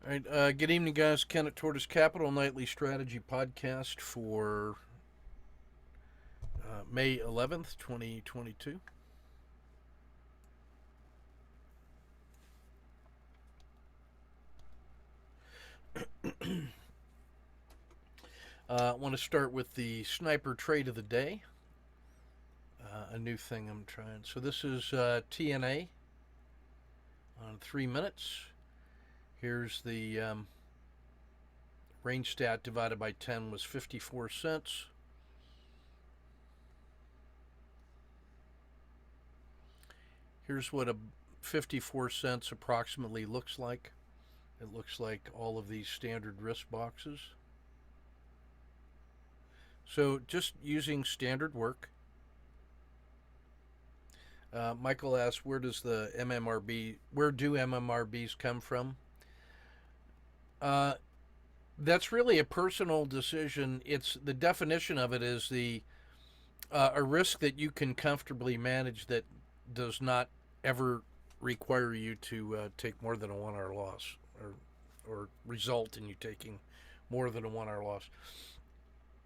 All right, good evening, guys. Ken at Tortoise Capital Nightly Strategy Podcast for May 11th, 2022. I want to start with the sniper trade of the day, a new thing I'm trying. So this is TNA on 3 minutes. Here's the range stat divided by 10 was 54 cents. Here's what a 54 cents approximately looks like. It looks like all of these standard risk boxes. So just using standard work. Michael asks, where do MMRBs come from? That's really a personal decision. It's the definition of it is a risk that you can comfortably manage that does not ever require you to take more than a 1 hour loss or result in you taking more than a 1 hour loss.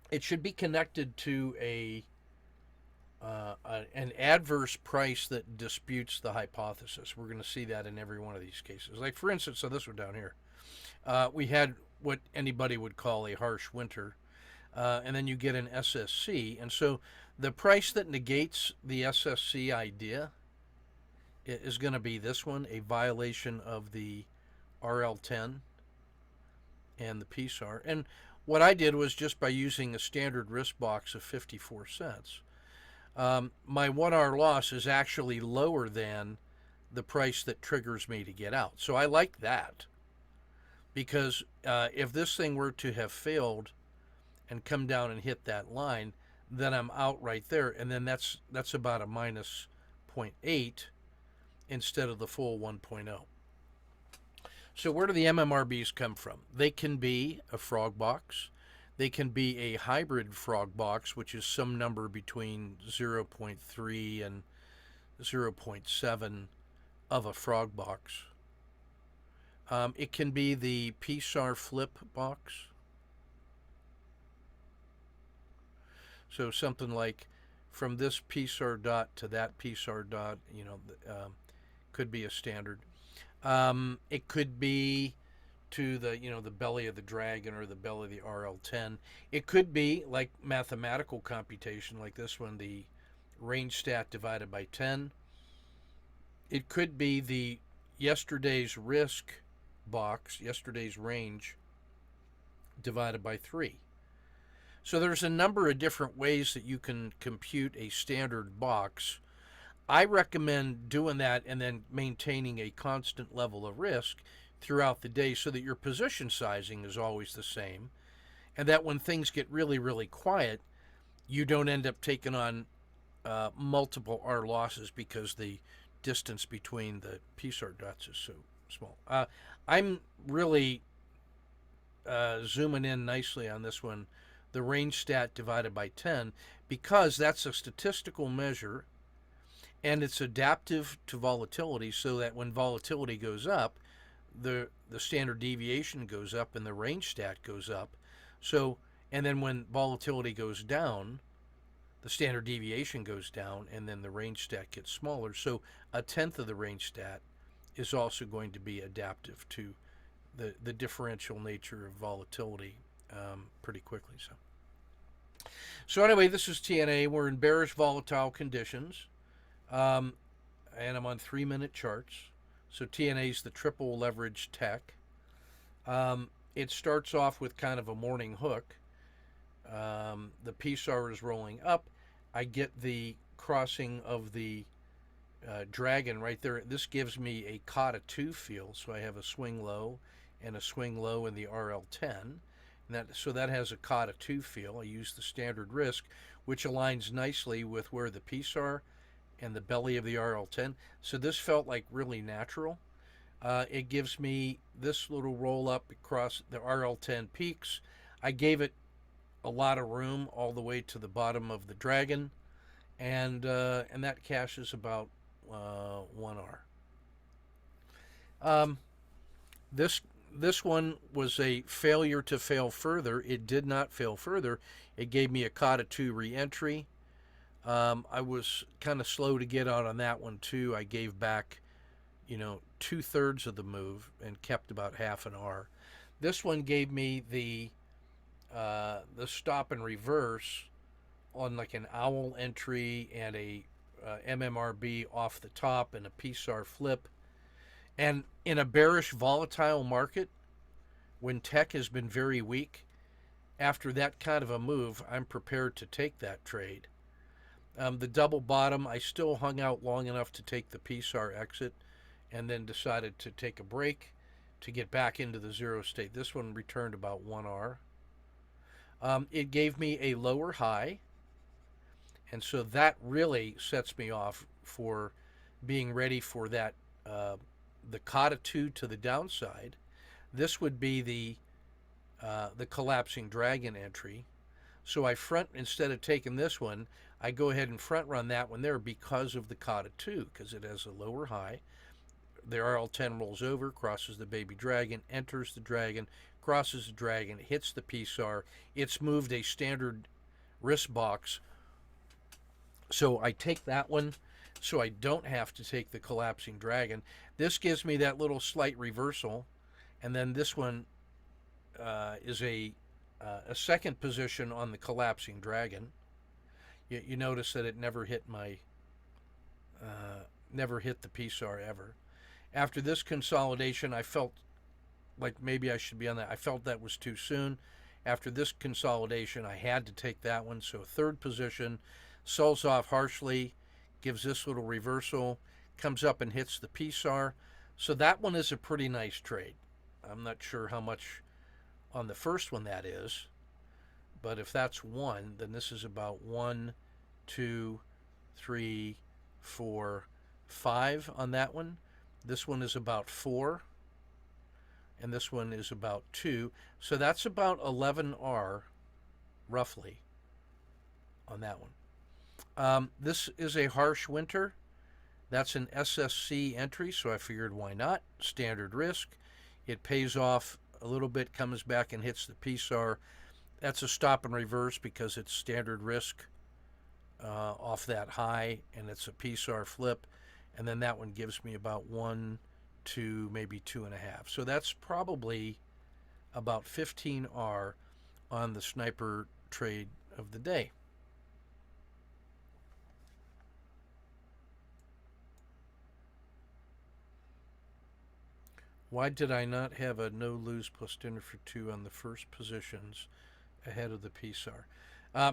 It should be connected to an adverse price that disputes the hypothesis. We're going to see that in every one of these cases. Like, for instance, so this one down here. We had what anybody would call a harsh winter, and then you get an SSC. And so the price that negates the SSC idea is going to be this one, a violation of the RL10 and the PSAR. And what I did was just by using a standard risk box of 54 cents, my 1 hour loss is actually lower than the price that triggers me to get out. So I like that because if this thing were to have failed and come down and hit that line, then I'm out right there, and then that's about a minus 0.8 instead of the full 1.0. So where do the MMRBs come from? They can be a frog box. They can be a hybrid frog box, which is some number between 0.3 and 0.7 of a frog box. It can be the PSAR flip box. So something like from this PSAR dot to that PSAR dot, could be a standard. It could be to the belly of the dragon or the belly of the RL10. It could be like mathematical computation like this one, the range stat divided by 10. It could be the yesterday's risk box, yesterday's range divided by 3. So there's a number of different ways that you can compute a standard box. I recommend doing that and then maintaining a constant level of risk throughout the day so that your position sizing is always the same, and that when things get really, really quiet, you don't end up taking on multiple R losses because the distance between the PSAR dots is so small. I'm really zooming in nicely on this one, the range stat divided by 10, because that's a statistical measure and it's adaptive to volatility, so that when volatility goes up, the standard deviation goes up and the range stat goes up. So, and then when volatility goes down, the standard deviation goes down and then the range stat gets smaller. So a tenth of the range stat is also going to be adaptive to the differential nature of volatility pretty quickly. So anyway, this is TNA. We're in bearish volatile conditions. And I'm on 3-minute charts. So TNA is the triple leverage tech. It starts off with kind of a morning hook. The PSAR is rolling up. I get the crossing of the dragon right there. This gives me a Kata 2 feel. So I have a swing low and a swing low in the RL10. So that has a Kata 2 feel. I use the standard risk, which aligns nicely with where the PSAR and the belly of the RL10. So this felt like really natural. It gives me this little roll up across the RL10 peaks. I gave it a lot of room all the way to the bottom of the dragon, and that cashes about 1 hour. This this one was a failure to fail further. It did not fail further. It gave me a Kata 2 re-entry. I was kind of slow to get out on that one too. I gave back, 2/3 of the move and kept about half an R. This one gave me the stop and reverse on like an owl entry and a MMRB off the top and a PSAR flip. And in a bearish volatile market, when tech has been very weak, after that kind of a move, I'm prepared to take that trade. The double bottom, I still hung out long enough to take the PSAR exit and then decided to take a break to get back into the zero state. This one returned about 1R. It gave me a lower high, and so that really sets me off for being ready for that, the Kata 2 to the downside. This would be the collapsing dragon entry. So I instead of taking this one, I go ahead and front run that one there because of the Kata 2, because it has a lower high. The RL10 rolls over, crosses the baby dragon, enters the dragon, crosses the dragon, hits the PSAR. It's moved a standard risk box. So I take that one so I don't have to take the collapsing dragon. This gives me that little slight reversal. And then this one is a second position on the collapsing dragon. You notice that it never hit never hit the PSAR ever. After this consolidation, I felt like maybe I should be on that. I felt that was too soon. After this consolidation, I had to take that one. So third position, sells off harshly, gives this little reversal, comes up and hits the PSAR. So that one is a pretty nice trade. I'm not sure how much on the first one that is, but if that's 1, then this is about 1, 2, 3, 4, 5 on that one. This one is about 4, and this one is about 2. So that's about 11R, roughly, on that one. This is a harsh winter. That's an SSC entry, so I figured why not? Standard risk. It pays off a little bit, comes back and hits the PSAR. That's a stop and reverse because it's standard risk off that high, and it's a PSAR flip. And then that one gives me about 1, 2, maybe 2.5. So that's probably about 15R on the sniper trade of the day. Why did I not have a no-lose plus dinner for 2 on the first positions ahead of the PSAR?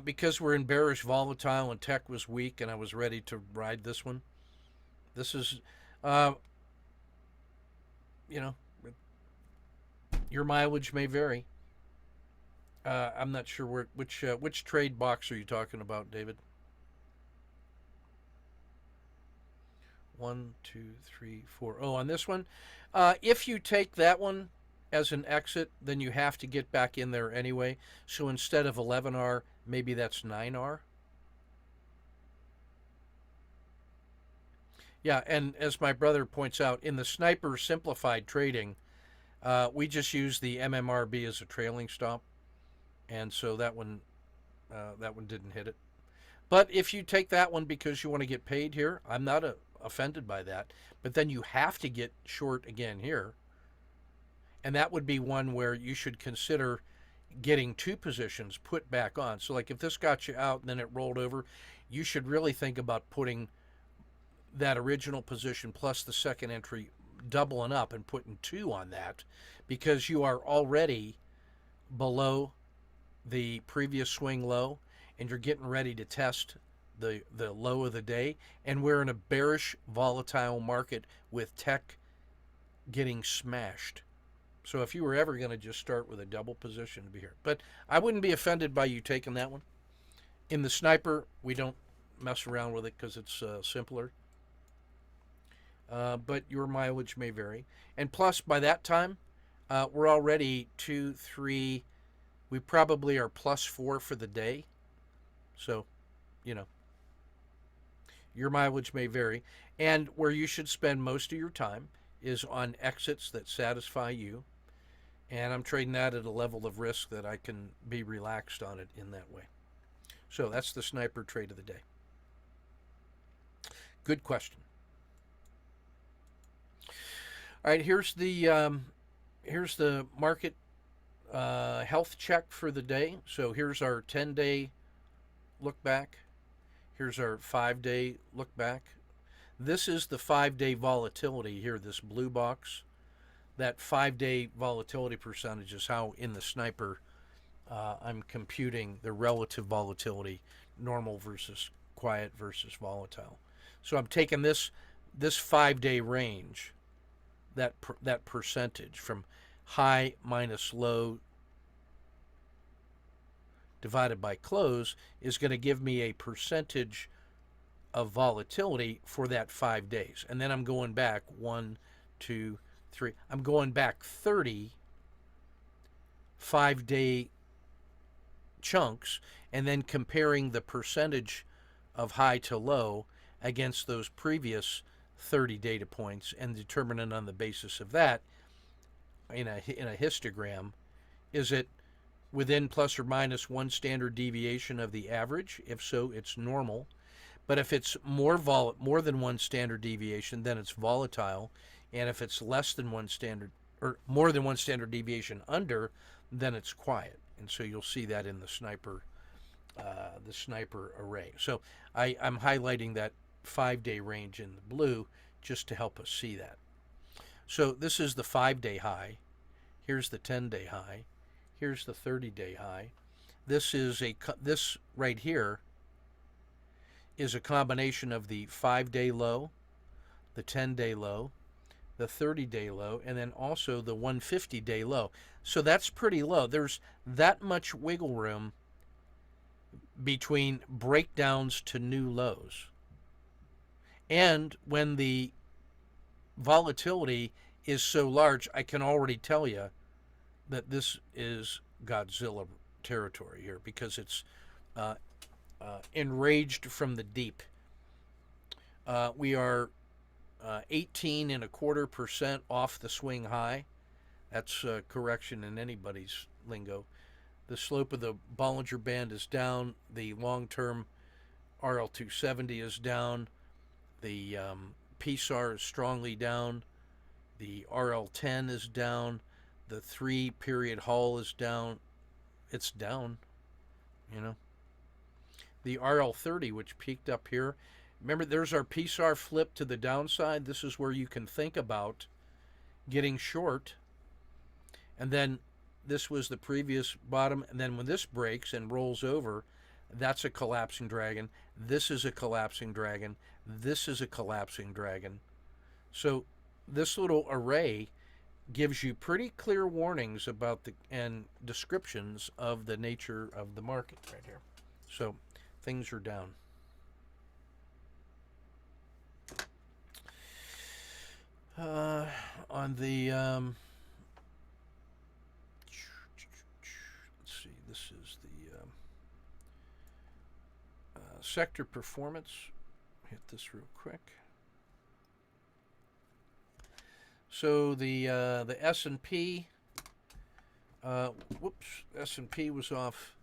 Because we're in bearish volatile and tech was weak and I was ready to ride this one. This is, your mileage may vary. I'm not sure which trade box are you talking about, David? 1, 2, 3, 4. Oh, on this one, if you take that one as an exit, then you have to get back in there anyway. So instead of 11R, maybe that's 9R. Yeah, and as my brother points out, in the sniper simplified trading, we just use the MMRB as a trailing stop, and so that one didn't hit it. But if you take that one because you want to get paid here, I'm not offended by that. But then you have to get short again here, and that would be one where you should consider getting 2 positions put back on. So like if this got you out and then it rolled over, you should really think about putting that original position plus the second entry, doubling up and putting 2 on that, because you are already below the previous swing low and you're getting ready to test the low of the day, and we're in a bearish volatile market with tech getting smashed. So if you were ever going to just start with a double position, to be here. But I wouldn't be offended by you taking that one. In the sniper, we don't mess around with it because it's simpler. But your mileage may vary. And plus, by that time, we're already 2, 3, we probably are +4 for the day. So, your mileage may vary. And where you should spend most of your time is on exits that satisfy you. And I'm trading that at a level of risk that I can be relaxed on it in that way. So that's the sniper trade of the day. Good question. All right, here's the market health check for the day. So here's our 10-day look back. Here's our 5-day look back. This is the 5-day volatility here, this blue box. That 5-day volatility percentage is how in the sniper I'm computing the relative volatility, normal versus quiet versus volatile. So I'm taking this 5-day range, that percentage from high minus low divided by close is going to give me a percentage of volatility for that 5 days. And then I'm going back 1, 2, 3. I'm going back 30 5-day chunks and then comparing the percentage of high to low against those previous 30 data points and determining on the basis of that in a histogram, is it within plus or minus 1 standard deviation of the average? If so, it's normal. But if it's more than 1 standard deviation, then it's volatile. And if it's less than 1 standard, or more than 1 standard deviation under, then it's quiet. And so you'll see that in the sniper array. So I'm highlighting that 5-day range in the blue just to help us see that. So this is the 5-day high. Here's the 10-day high. Here's the 30-day high. This right here is a combination of the 5-day low, the 10-day low, the 30-day low, and then also the 150-day low. So that's pretty low. There's that much wiggle room between breakdowns to new lows. And when the volatility is so large, I can already tell you that this is Godzilla territory here because it's enraged from the deep. We are 18.25% off the swing high. That's a correction in anybody's lingo. The slope of the Bollinger Band is down. The long-term RL270 is down. The PSAR is strongly down. The RL10 is down. The 3-period haul is down. It's down, you know. The RL30, which peaked up here, remember there's our PSAR flip to the downside. This is where you can think about getting short. And then this was the previous bottom. And then when this breaks and rolls over, that's a collapsing dragon. This is a collapsing dragon. This is a collapsing dragon. So this little array gives you pretty clear warnings about and descriptions of the nature of the market right here. So things are down. On the let's see, this is the sector performance. Hit this real quick. So the S&P, S&P was off.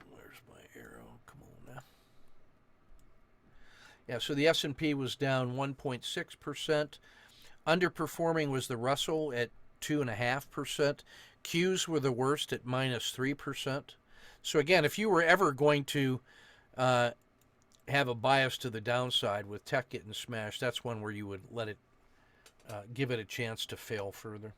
Where's my arrow? Come on now. Yeah, so the S&P was down 1.6%. Underperforming was the Russell at 2.5%. Qs were the worst at -3%. So again, if you were ever going to have a bias to the downside with tech getting smashed, that's one where you would let it give it a chance to fail further.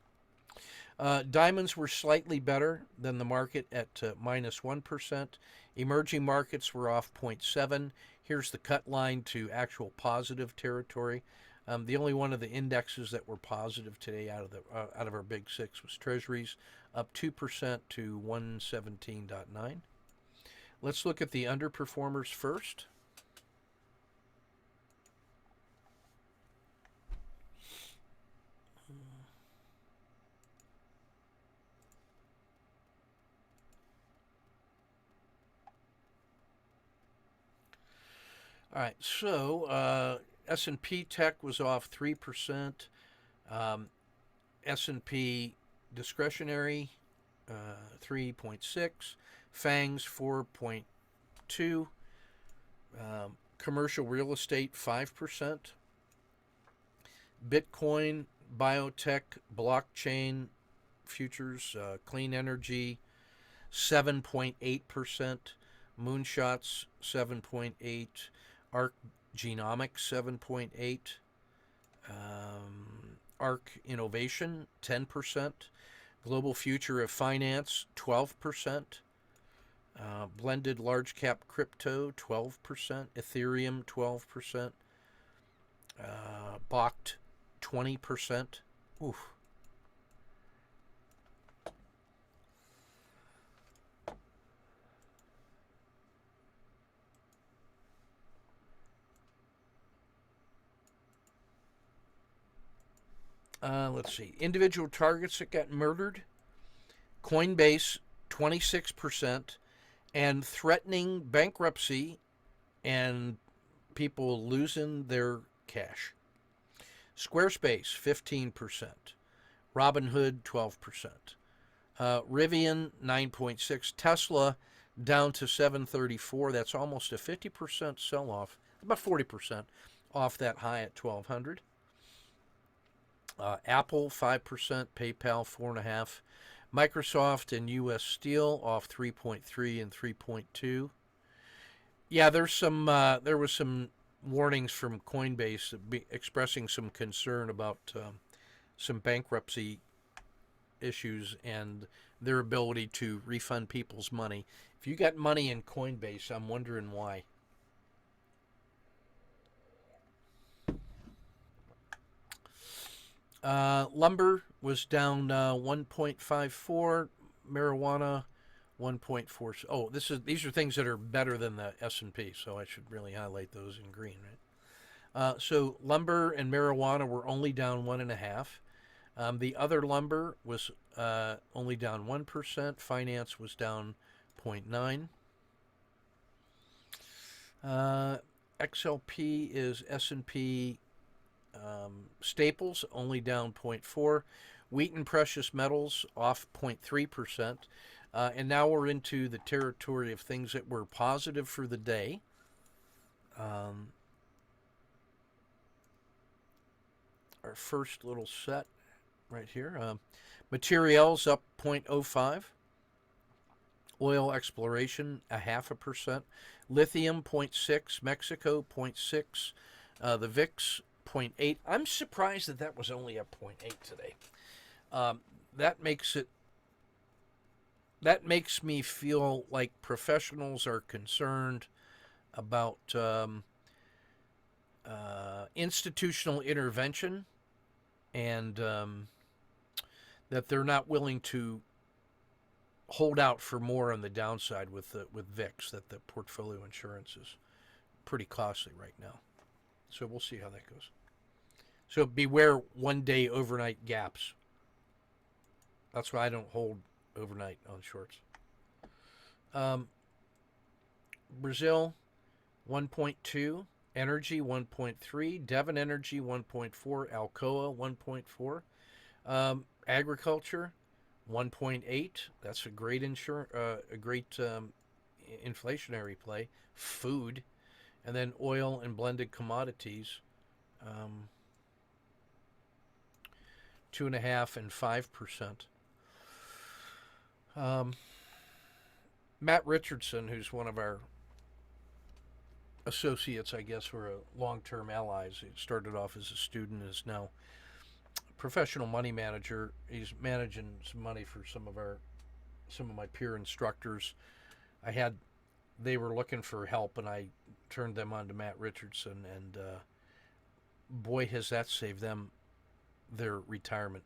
Diamonds were slightly better than the market at -1%. Emerging markets were off 0.7. Here's the cut line to actual positive territory. The only one of the indexes that were positive today out of our big six was Treasuries, up 2% to 117.9. Let's look at the underperformers first. All right, so S&P Tech was off 3%. S&P Discretionary 3.6. FANGs 4.2. Commercial real estate 5%. Bitcoin, biotech, blockchain futures, clean energy 7.8%. Moonshots 7.8. Arc Genomics 7.8. Arc Innovation 10%. Global Future of Finance 12%. Blended Large Cap Crypto 12%. Ethereum 12%. Bakkt 20%. Oof. Let's see. Individual targets that got murdered. Coinbase 26%, and threatening bankruptcy and people losing their cash. Squarespace 15%. Robinhood 12%. Rivian 9.6. Tesla down to 734. That's almost a 50% sell-off. About 40% off that high at 1200. Apple 5%, PayPal 4.5%, Microsoft and U.S. Steel off 3.3 and 3.2. Yeah, there was some warnings from Coinbase expressing some concern about some bankruptcy issues and their ability to refund people's money. If you got money in Coinbase, I'm wondering why. Lumber was down 1.54. Marijuana 1.4. Oh, these are things that are better than the S&P, so I should really highlight those in green, right? So lumber and marijuana were only down 1.5. The other lumber was only down 1%. Finance was down 0.9. XLP is S&P staples only down 0.4. Wheat and precious metals off 0.3%. And now we're into the territory of things that were positive for the day. Our first little set right here. Materials up 0.05. Oil exploration 0.5%. Lithium 0.6. Mexico 0.6. The VIX 0.8. I'm surprised that was only a 0.8 today. That makes me feel like professionals are concerned about institutional intervention, and that they're not willing to hold out for more on the downside with VIX. That the portfolio insurance is pretty costly right now. So we'll see how that goes. So beware one-day overnight gaps. That's why I don't hold overnight on shorts. Brazil, 1.2. Energy, 1.3. Devon Energy, 1.4. Alcoa, 1.4. Agriculture, 1.8. That's a great inflationary play. Food. And then oil and blended commodities, 2.5% and 5%. Matt Richardson, who's one of our associates, I guess, we're long-term allies. He started off as a student, is now a professional money manager. He's managing some money for some of my peer instructors. They were looking for help, and I turned them on to Matt Richardson, and boy, has that saved them their retirement.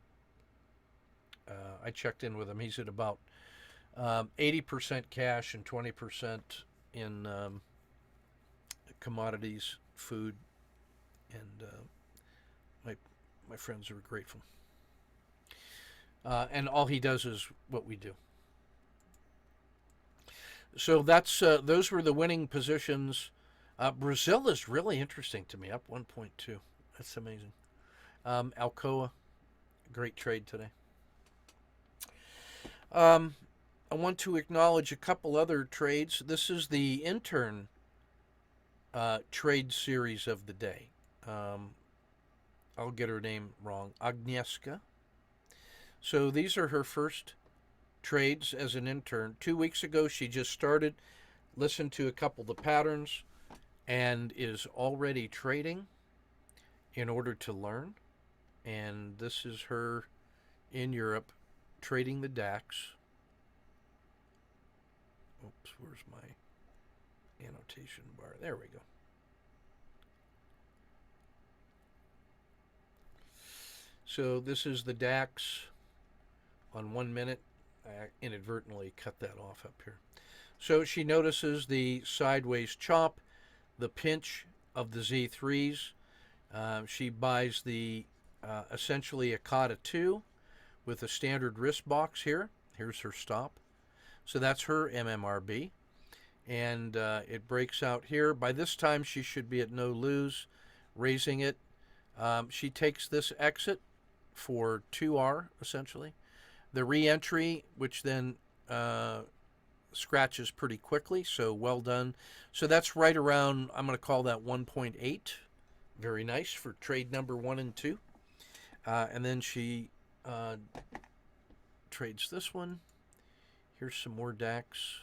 I checked in with him. He's at about 80% cash and 20% in commodities, food, and my friends are grateful. And all he does is what we do. So those were the winning positions Brazil is really interesting to me, up 1.2. That's amazing. Alcoa, great trade today. I want to acknowledge a couple other trades. This is the intern trade series of the day. I'll get her name wrong. Agnieszka. So these are her first trades as an intern. 2 weeks ago, she just started, listened to a couple of the patterns, and is already trading in order to learn. And this is her in Europe trading the DAX. Oops, where's my annotation bar? There we go. So this is the DAX on 1 minute. I inadvertently cut that off up here. So she notices the sideways chop, the pinch of the Z3s. She buys the essentially a COTA 2 with a standard risk box here. Here's her stop. So that's her MMRB. And it breaks out here. By this time, she should be at no lose, raising it. She takes this exit for 2R, essentially. The re-entry, which then scratches pretty quickly, so well done. So that's right around, I'm going to call that 1.8. Very nice for trade number 1 and 2. And then she trades this one. Here's some more DAX.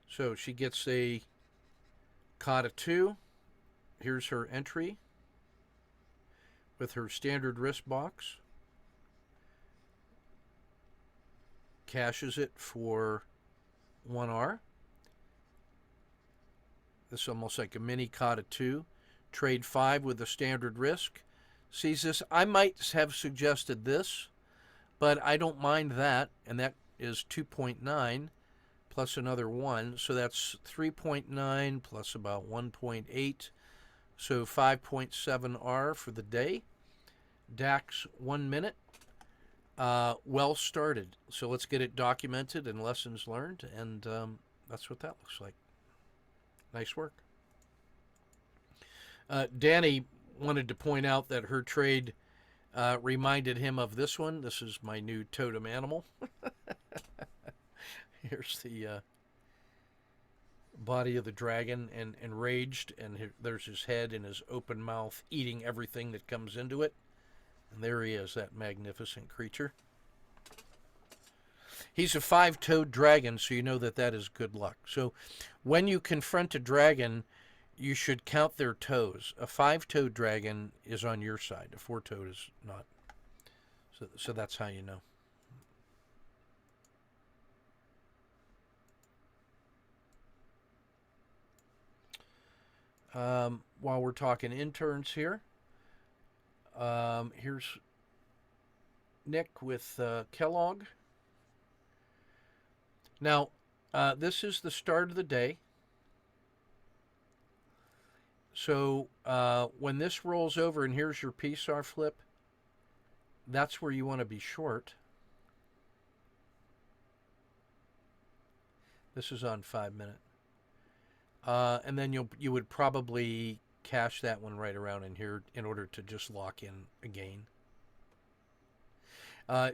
So she gets a COTA 2. Here's her entry with her standard risk box. Cashes it for 1R. This is almost like a mini COTA 2. Trade 5 with a standard risk. Sees this. I might have suggested this, but I don't mind that. And that is 2.9 plus another 1. So that's 3.9 plus about 1.8. So 5.7R for the day. DAX 1 minute. Well started. So let's get it documented and lessons learned. And that's what that looks like. Nice work. Danny wanted to point out that her trade reminded him of this one. This is my new totem animal. Here's the body of the dragon and enraged, and there's his head and his open mouth eating everything that comes into it. And there he is, that magnificent creature. He's a 5-toed dragon, so you know that that is good luck. So when you confront a dragon, you should count their toes. A 5-toed dragon is on your side. A 4-toed is not. So that's how you know. While we're talking interns here, here's Nick with Kellogg. Now, this is the start of the day. So when this rolls over and here's your PSAR flip, that's where you want to be short. This is on 5 minute. And then you would probably cash that one right around in here in order to just lock in a gain.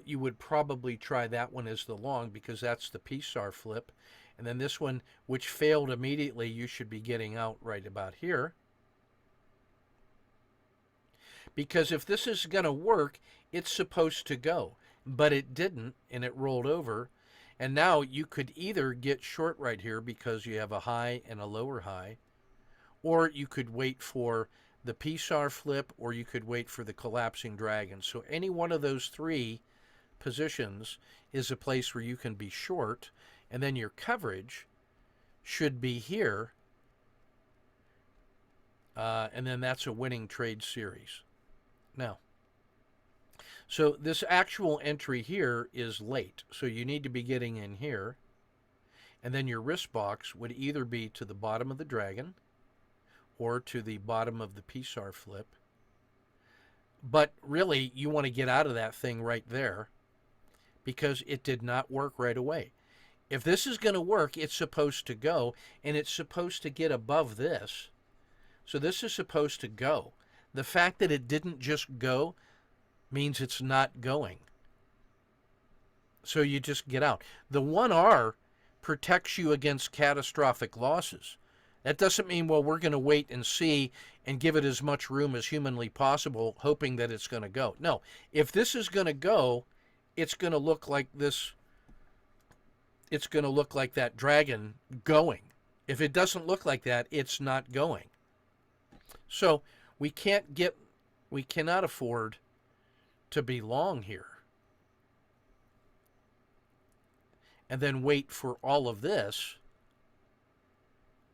You would probably try that one as the long because that's the PSAR flip. And then this one, which failed immediately, you should be getting out right about here. Because if this is going to work, it's supposed to go. But it didn't, and it rolled over. And now you could either get short right here because you have a high and a lower high, or you could wait for the PSAR flip, or you could wait for the collapsing dragon. So any one of those three positions is a place where you can be short, and then your coverage should be here, and then that's a winning trade series. Now, so this actual entry here is late, so you need to be getting in here, and then your risk box would either be to the bottom of the dragon or to the bottom of the PSAR flip. But really, you want to get out of that thing right there because it did not work right away. If this is going to work, it's supposed to go, and it's supposed to get above this. So this is supposed to go. The fact that it didn't just go means it's not going. So you just get out. The 1R protects you against catastrophic losses. That doesn't mean, well, we're going to wait and see and give it as much room as humanly possible, hoping that it's going to go. No, if this is going to go, it's going to look like this. It's going to look like that dragon going. If it doesn't look like that, it's not going. So we cannot afford to be long here and then wait for all of this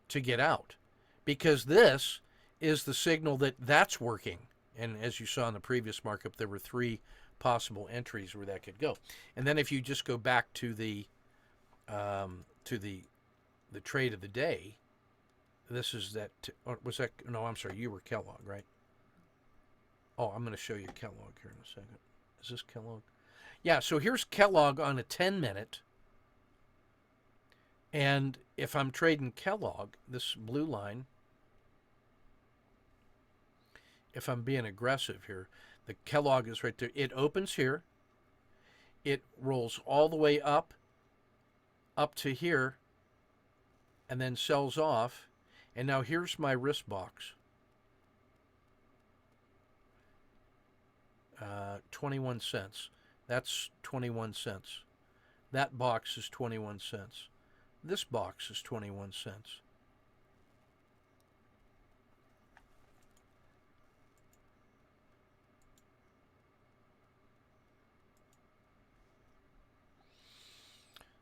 to get out, because this is the signal that that's working. And as you saw in the previous markup, there were 3 possible entries where that could go. And then if you just go back to the trade of the day, this is that. Or was that? No, I'm sorry. You were Kellogg, right? Oh, I'm going to show you Kellogg here in a second. Is this Kellogg? Yeah. So here's Kellogg on a 10-minute. And if I'm trading Kellogg, this blue line, if I'm being aggressive here, the Kellogg is right there. It opens here. It rolls all the way up to here, and then sells off. And now here's my risk box. 21 cents. That's 21 cents. That box is 21 cents. This box is 21 cents.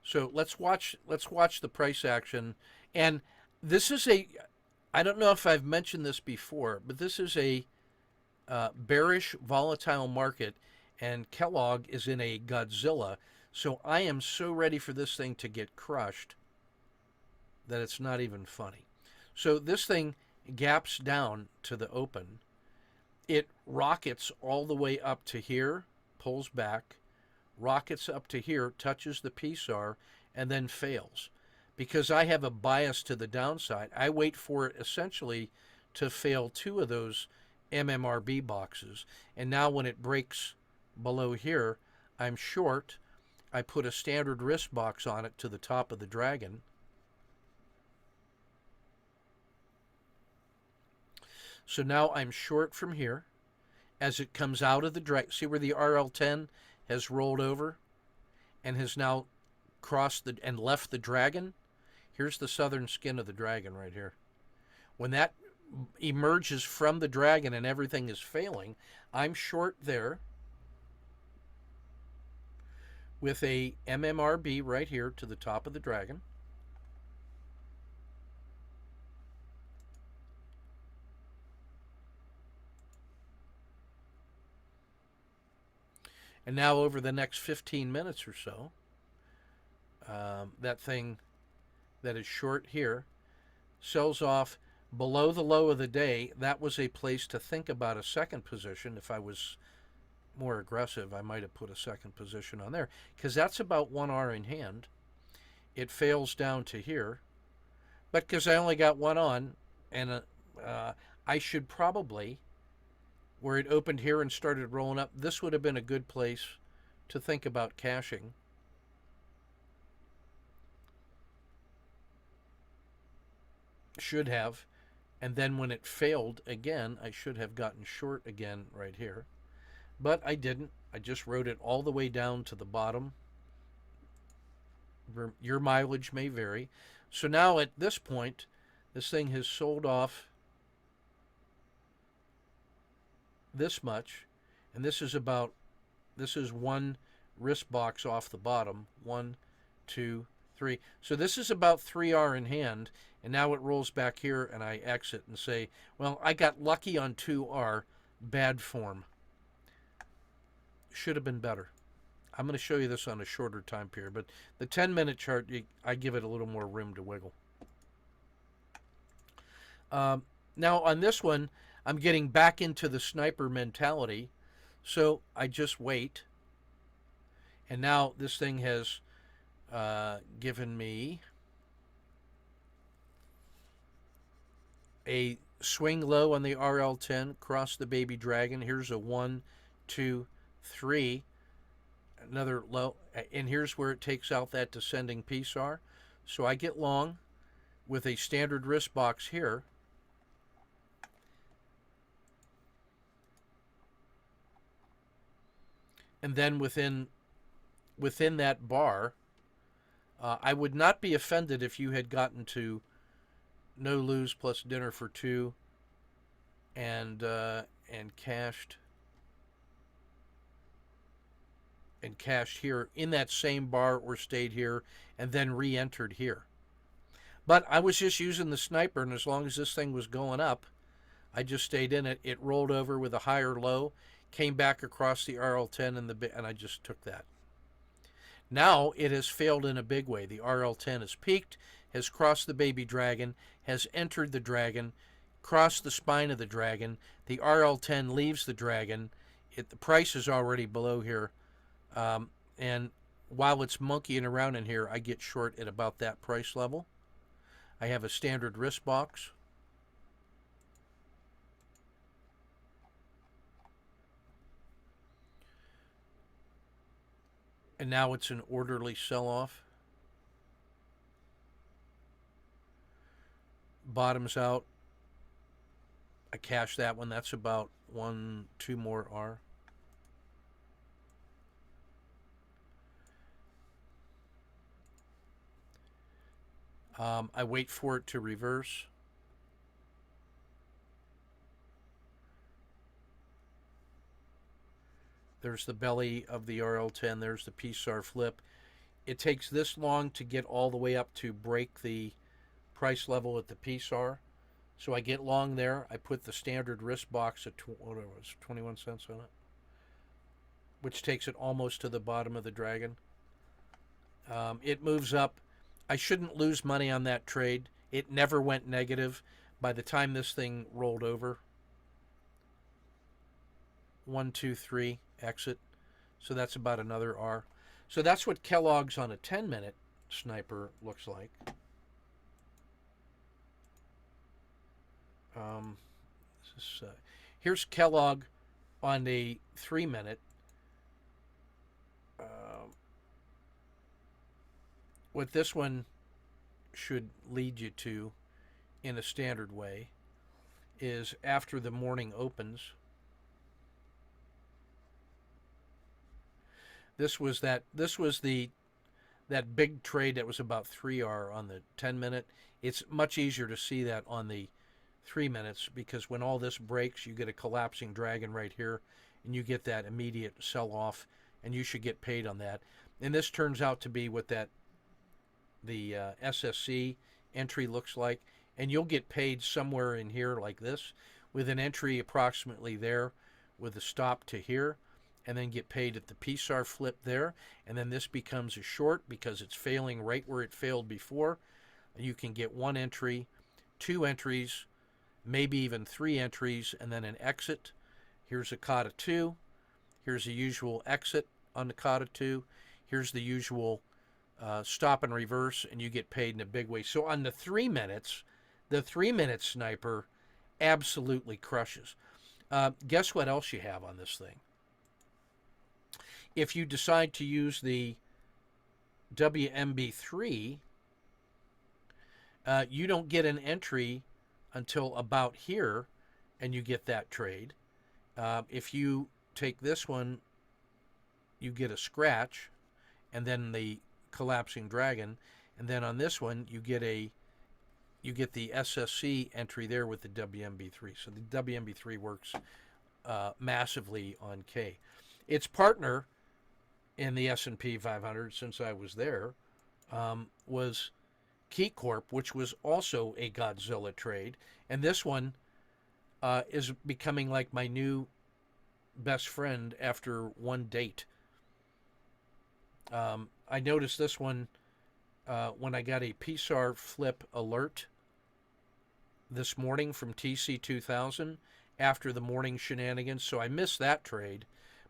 So let's watch the price action. And this is I don't know if I've mentioned this before, but this is a bearish, volatile market, and Kellogg is in a Godzilla. So I am so ready for this thing to get crushed that it's not even funny. So this thing gaps down to the open. It rockets all the way up to here, pulls back, rockets up to here, touches the PSAR, and then fails. Because I have a bias to the downside, I wait for it essentially to fail 2 of those MMRB boxes. And now when it breaks below here, I'm short. I put a standard risk box on it to the top of the dragon. So now I'm short from here. As it comes out of the dragon, see where the RL10 has rolled over and has now crossed and left the dragon? Here's the southern skin of the dragon right here. When that emerges from the dragon and everything is failing, I'm short there with a MMRB right here to the top of the dragon. And now over the next 15 minutes or so, that thing that is short here sells off below the low of the day. That was a place to think about a second position. If I was more aggressive, I might have put a second position on there, because that's about 1R in hand. It fails down to here, but because I only got 1 on, and I should probably, where it opened here and started rolling up, this would have been a good place to think about cashing. Should have. And then when it failed again, I should have gotten short again right here. But I didn't. I just wrote it all the way down to the bottom. Your mileage may vary. So now at this point, this thing has sold off this much, and this is 1 risk box off the bottom. 1, 2, 3. So this is about 3R in hand, and now it rolls back here, and I exit and say, well, I got lucky on 2R. Bad form. Should have been better. I'm going to show you this on a shorter time period, but the 10-minute chart, I give it a little more room to wiggle. Now on this one, I'm getting back into the sniper mentality. So I just wait, and now this thing has given me a swing low on the RL10, cross the baby dragon. Here's a 1, 2, 3, another low, and here's where it takes out that descending PSAR. So I get long with a standard risk box here. And then within that bar, I would not be offended if you had gotten to no lose plus dinner for two and cashed here in that same bar or stayed here and then re-entered here. But I was just using the sniper, and as long as this thing was going up, I just stayed in it. It rolled over with a higher low, came back across the RL10 and I just took that. Now it has failed in a big way. The RL10 has peaked, has crossed the baby dragon, has entered the dragon, crossed the spine of the dragon. The RL10 leaves the dragon. The price is already below here. And while it's monkeying around in here, I get short at about that price level. I have a standard risk box. And now it's an orderly sell-off. Bottoms out. I cash that one. That's about 1, 2 more R. I wait for it to reverse. There's the belly of the RL10. There's the PSAR flip. It takes this long to get all the way up to break the price level at the PSAR. So I get long there. I put the standard risk box at 21 cents on it, which takes it almost to the bottom of the dragon. It moves up. I shouldn't lose money on that trade. It never went negative by the time this thing rolled over. 1, 2, 3, exit. So that's about another R. So that's what Kellogg's on a 10-minute sniper looks like. Here's Kellogg on a 3-minute. What this one should lead you to in a standard way is after the morning opens. This was that big trade that was about 3R on the 10-minute. It's much easier to see that on the 3 minutes because when all this breaks, you get a collapsing dragon right here, and you get that immediate sell-off, and you should get paid on that. And this turns out to be what the SSC entry looks like, and you'll get paid somewhere in here like this with an entry approximately there with a stop to here, and then get paid at the PSAR flip there, and then this becomes a short because it's failing right where it failed before. You can get 1 entry, 2 entries, maybe even 3 entries, and then an exit. Here's a CATA 2. Here's the usual exit on the CATA 2. Here's the usual stop and reverse, and you get paid in a big way. So on the 3 minutes, the 3-minute sniper absolutely crushes. Guess what else you have on this thing? If you decide to use the WMB3, you don't get an entry until about here, and you get that trade. If you take this one, you get a scratch, and then the collapsing dragon, and then on this one you get the SSC entry there with the WMB3. So the WMB3 works massively on K. Its partner in the S&P 500 since I was there was Key Corp, which was also a Godzilla trade, and this one is becoming like my new best friend after one date. I noticed this one when I got a PSAR flip alert this morning from TC2000 after the morning shenanigans, so I missed that trade.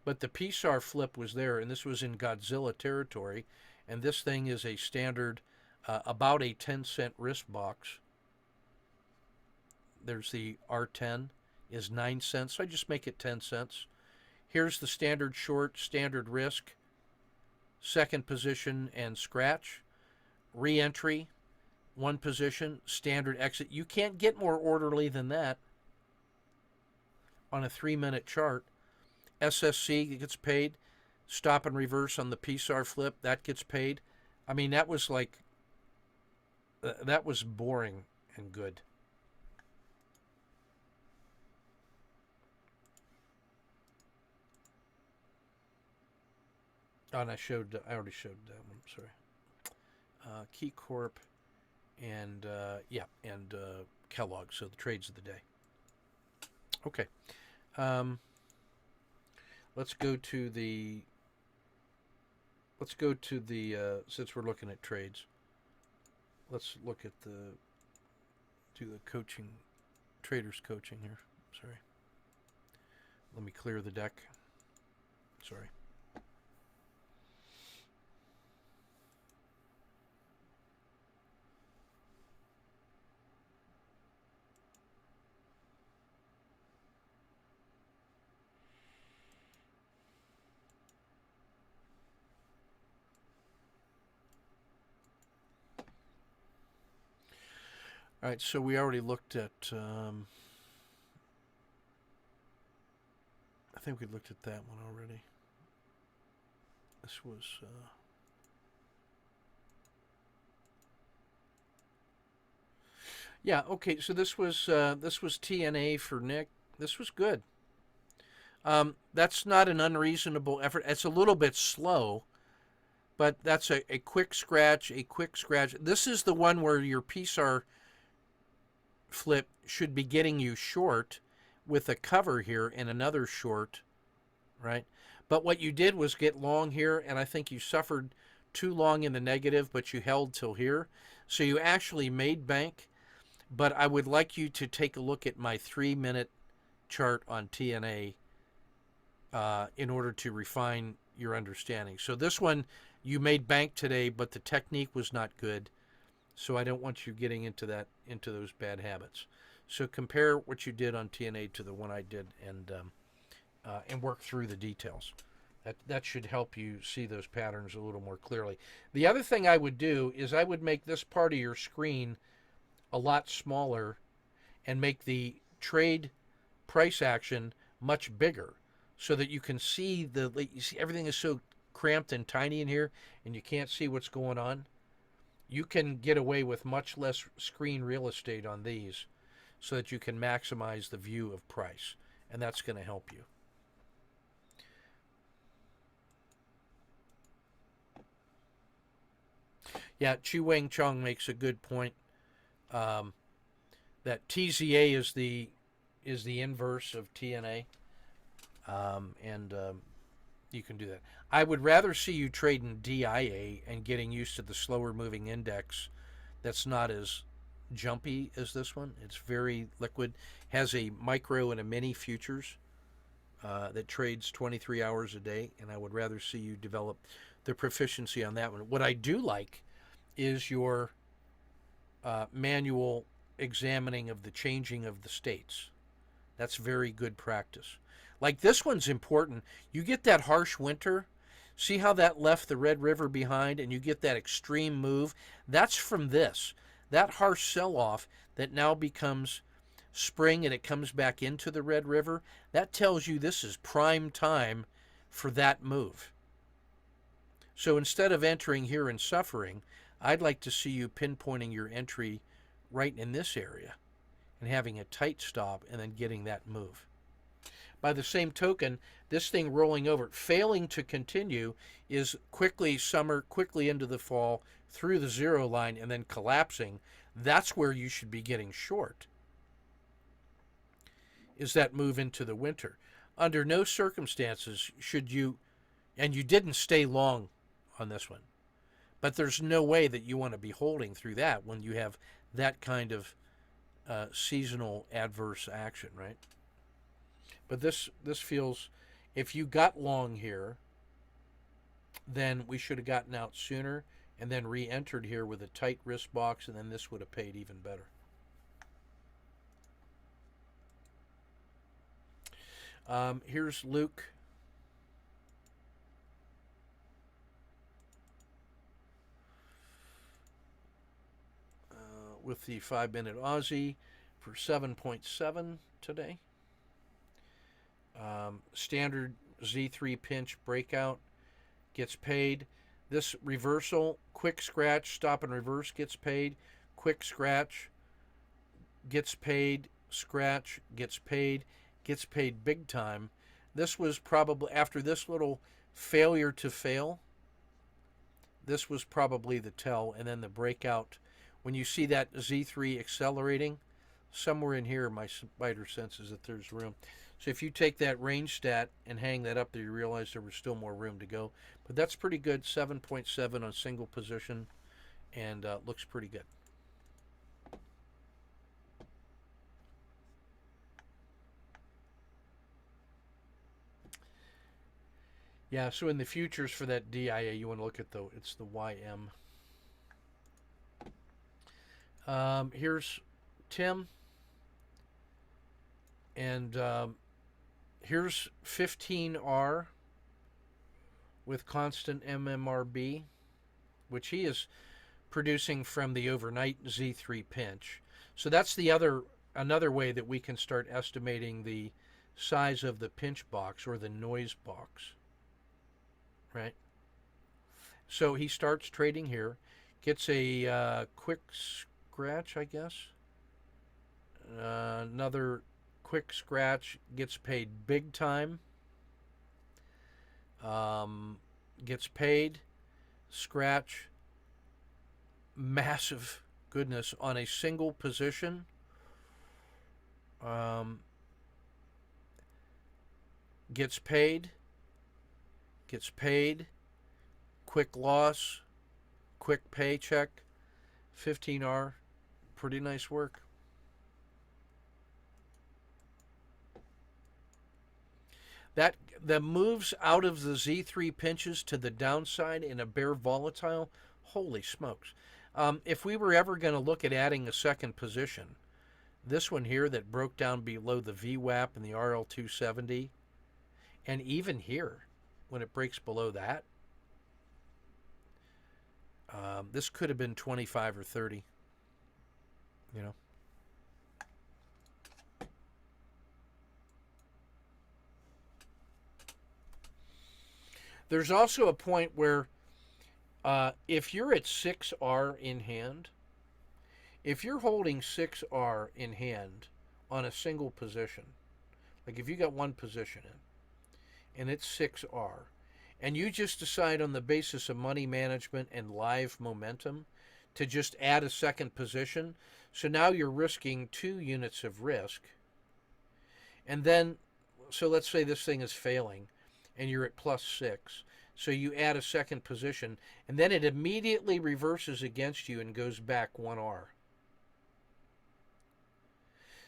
but the PSAR flip was there, and this was in Godzilla territory, and this thing is a standard, about a 10-cent risk box. There's the R10 is 9 cents, so I just make it 10 cents. Here's the standard short, standard risk, second position and scratch, re-entry, one position, standard exit. You can't get more orderly than that on a 3-minute chart. SSC gets paid, stop and reverse on the PSAR flip, that gets paid. I mean, that was like, that was boring and good. Oh, and I already showed that one, sorry. Key Corp and, Kellogg, so the trades of the day. Okay. Let's go to the, since we're looking at trades, let's look at do the coaching, traders coaching here. Sorry. Let me clear the deck. Sorry. All right, so we already looked at, I think we looked at that one already. This was, yeah, okay, so this was TNA for Nick. This was good. That's not an unreasonable effort. It's a little bit slow, but that's a quick scratch, This is the one where your PSAR flip should be getting you short with a cover here and another short, right? But what you did was get long here, and I think you suffered too long in the negative, but you held till here. So you actually made bank, but I would like you to take a look at my 3-minute chart on TNA in order to refine your understanding. So this one, you made bank today, but the technique was not good. So I don't want you getting into those bad habits. So compare what you did on TNA to the one I did, and work through the details. That should help you see those patterns a little more clearly. The other thing I would do is I would make this part of your screen a lot smaller and make the trade price action much bigger so that you can see you see everything is so cramped and tiny in here and you can't see what's going on. You can get away with much less screen real estate on these so that you can maximize the view of price, and that's going to help you. Yeah, Chi Weng Chung makes a good point. That TZA is the inverse of TNA, and you can do that. I would rather see you trading DIA and getting used to the slower moving index that's not as jumpy as this one. It's very liquid, has a micro and a mini futures that trades 23 hours a day, and I would rather see you develop the proficiency on that one. What I do like is your manual examining of the changing of the states. That's very good practice. Like this one's important. You get that harsh winter. See how that left the Red River behind, and you get that extreme move? That's from this. That harsh sell-off that now becomes spring and it comes back into the Red River, that tells you this is prime time for that move. So instead of entering here and suffering, I'd like to see you pinpointing your entry right in this area and having a tight stop and then getting that move. By the same token, this thing rolling over, failing to continue, is quickly summer, quickly into the fall, through the zero line, and then collapsing. That's where you should be getting short, is that move into the winter. Under no circumstances should you, and you didn't stay long on this one, but there's no way that you want to be holding through that when you have that kind of seasonal adverse action, right? But this feels If you got long here, then we should have gotten out sooner and then re-entered here with a tight risk box, and then this would have paid even better. Here's Luke. With the 5-minute Aussie for 7.7 today. Standard Z3 pinch breakout gets paid. This reversal, quick scratch, stop and reverse gets paid. Quick scratch gets paid. Scratch gets paid big time. This was probably, after this little failure to fail, this was probably the tell, and then the breakout. When you see that Z3 accelerating, somewhere in here my spider senses that there's room. So if you take that range stat and hang that up there, you realize there was still more room to go. But that's pretty good, 7.7 on single position, and looks pretty good. Yeah, so in the futures for that DIA, you want to look at it's the YM. Here's Tim, and here's 15R with constant MMRB, which he is producing from the overnight Z3 pinch. So that's another way that we can start estimating the size of the pinch box or the noise box, right? So he starts trading here, gets a quick scratch, I guess. Another quick scratch, gets paid big time. Gets paid, scratch, massive goodness on a single position. Gets paid, quick loss, quick paycheck, 15R, pretty nice work. That the moves out of the Z3 pinches to the downside in a bear volatile, holy smokes. If we were ever going to look at adding a second position, this one here that broke down below the VWAP and the RL270, and even here, when it breaks below that, this could have been 25 or 30, you know. There's also a point where if you're at 6R in hand, if you're holding 6R in hand on a single position, like if you got one position in, and it's 6R, and you just decide on the basis of money management and live momentum to just add a second position, so now you're risking 2 units of risk. And then, so let's say this thing is failing, and you're at +6. So you add a second position, and then it immediately reverses against you and goes back 1R.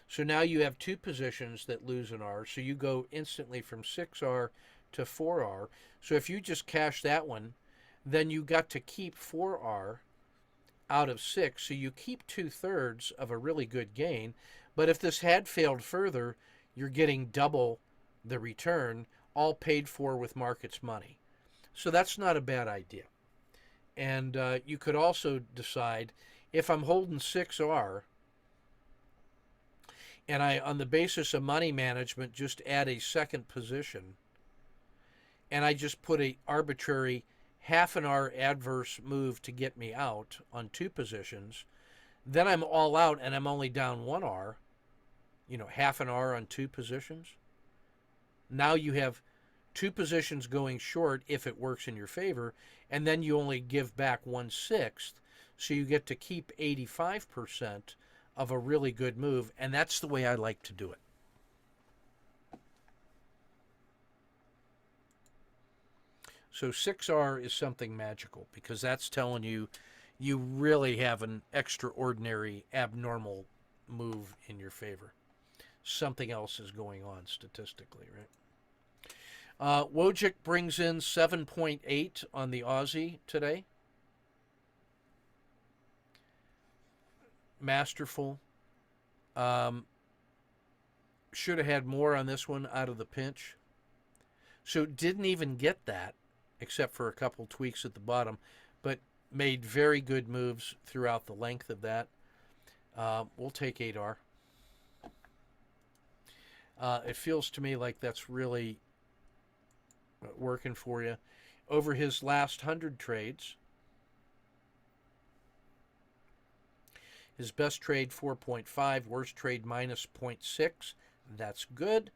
So now you have 2 positions that lose an R, so you go instantly from 6R to 4R. So if you just cash that one, then you got to keep 4R out of 6, so you keep 2/3 of a really good gain. But if this had failed further, you're getting double the return, all paid for with market's money. So that's not a bad idea. And you could also decide, if I'm holding 6R, and I, on the basis of money management, just add a second position, and I just put a arbitrary half an R adverse move to get me out on 2 positions, then I'm all out and I'm only down 1R, half an R on 2 positions. Now you have 2 positions going short if it works in your favor, and then you only give back 1/6, so you get to keep 85% of a really good move, and that's the way I like to do it. So 6R is something magical, because that's telling you you really have an extraordinary, abnormal move in your favor. Something else is going on statistically, right? Wojcik brings in 7.8 on the Aussie today. Masterful. Should have had more on this one out of the pinch. So didn't even get that, except for a couple tweaks at the bottom, but made very good moves throughout the length of that. We'll take 8R. It feels to me like that's really working for you. Over his last 100 trades, his best trade 4.5, worst trade minus 0.6. That's good.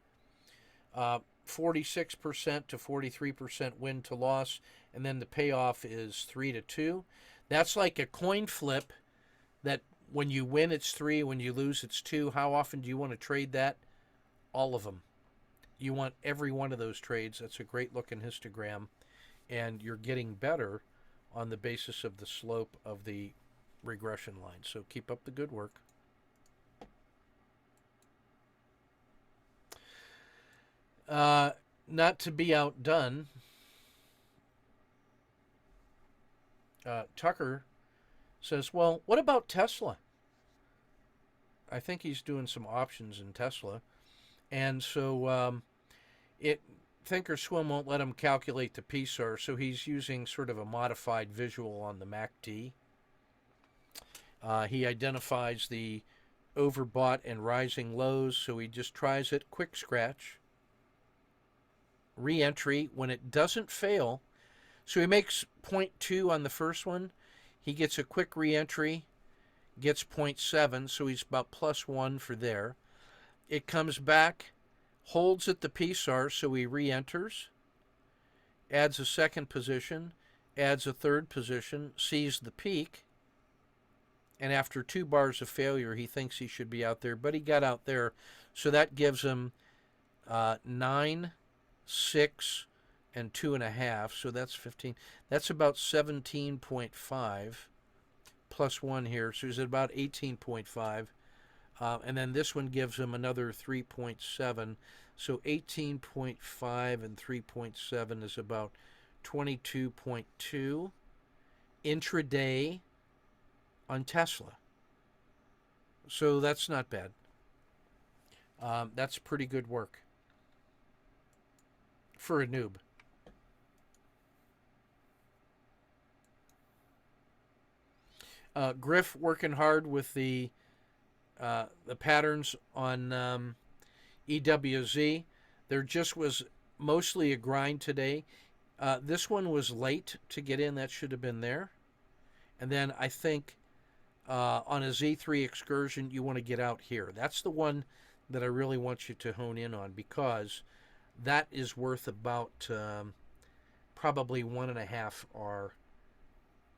46% to 43% win to loss, and then the payoff is 3-2. That's like a coin flip that when you win it's 3, when you lose it's 2. How often do you want to trade that? All of them. You want every one of those trades. That's a great looking histogram, and you're getting better on the basis of the slope of the regression line. So keep up the good work. Not to be outdone, Tucker says, well, what about Tesla? I think he's doing some options in Tesla. And so Thinkorswim won't let him calculate the PSAR, so he's using sort of a modified visual on the MACD. He identifies the overbought and rising lows, so he just tries it, quick scratch. Re-entry when it doesn't fail. So he makes 0.2 on the first one. He gets a quick re-entry, gets 0.7, so he's about +1 for there. It comes back, holds at the PSAR, so he re-enters, adds a second position, adds a third position, sees the peak, and after 2 bars of failure, he thinks he should be out there, but he got out there, so that gives him 9, 6, and 2.5, so that's 15. That's about 17.5 plus 1 here, so he's at about 18.5. And then this one gives him another 3.7. So 18.5 and 3.7 is about 22.2 intraday on Tesla. So that's not bad. That's pretty good work for a noob. Griff working hard with the patterns on EWZ. There just was mostly a grind today. This one was late to get in. That should have been there. And then I think on a Z3 excursion, you want to get out here. That's the one that I really want you to hone in on, because that is worth about probably 1.5 R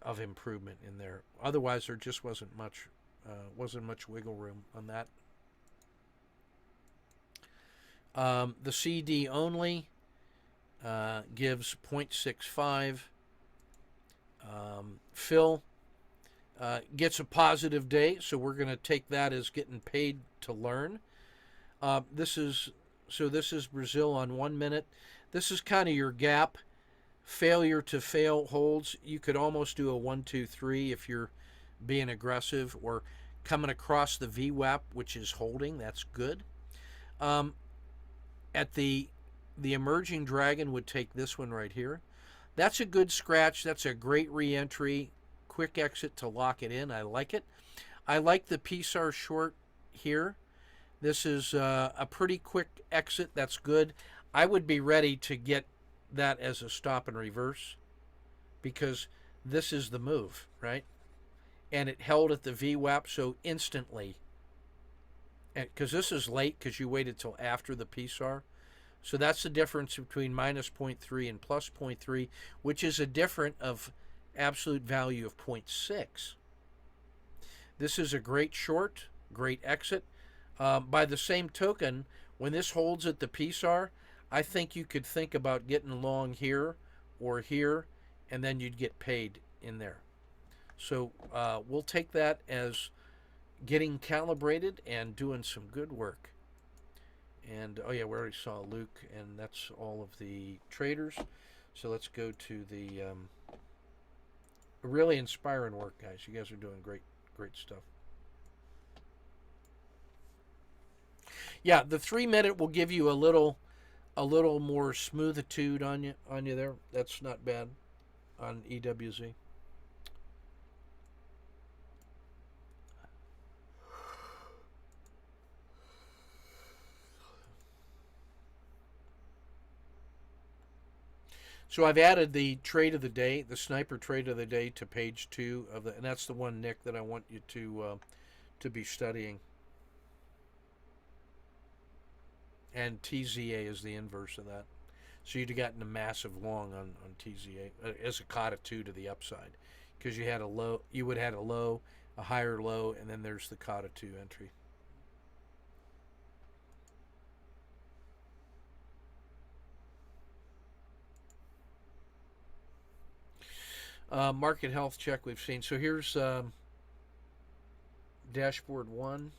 of improvement in there. Otherwise, there just wasn't much wiggle room on that. The CD only gives 0.65. Phil gets a positive day, so we're going to take that as getting paid to learn. This is Brazil on 1 minute. This is kind of your gap. Failure to fail holds. You could almost do a 1, 2, 3 if you're being aggressive, or coming across the VWAP, which is holding. That's good. At the emerging dragon would take this one right here. That's a good scratch. That's a great re-entry. Quick exit to lock it in. I like it. I like the PSAR short here. This is a pretty quick exit. That's good. I would be ready to get that as a stop and reverse, because this is the move, right? And it held at the VWAP, so instantly, because this is late because you waited till after the PSAR. So that's the difference between minus 0.3 and plus 0.3, which is a difference of absolute value of 0.6. This is a great short, great exit. By the same token, when this holds at the PSAR, I think you could think about getting long here or here, and then you'd get paid in there. So we'll take that as getting calibrated and doing some good work. And oh yeah, we already saw Luke, and that's all of the traders. So let's go to the really inspiring work, guys. You guys are doing great stuff. Yeah, the 3 minute will give you a little more smoothitude on you there. That's not bad on EWZ. So I've added the trade of the day, the sniper trade of the day, to page 2 of the, and that's the one, Nick, that I want you to be studying. And TZA is the inverse of that. So you'd have gotten a massive long on TZA as a kata 2 to the upside, because you had a low, you would have had a low, a higher low, and then there's the kata 2 entry. Market health check we've seen. So here's dashboard 1.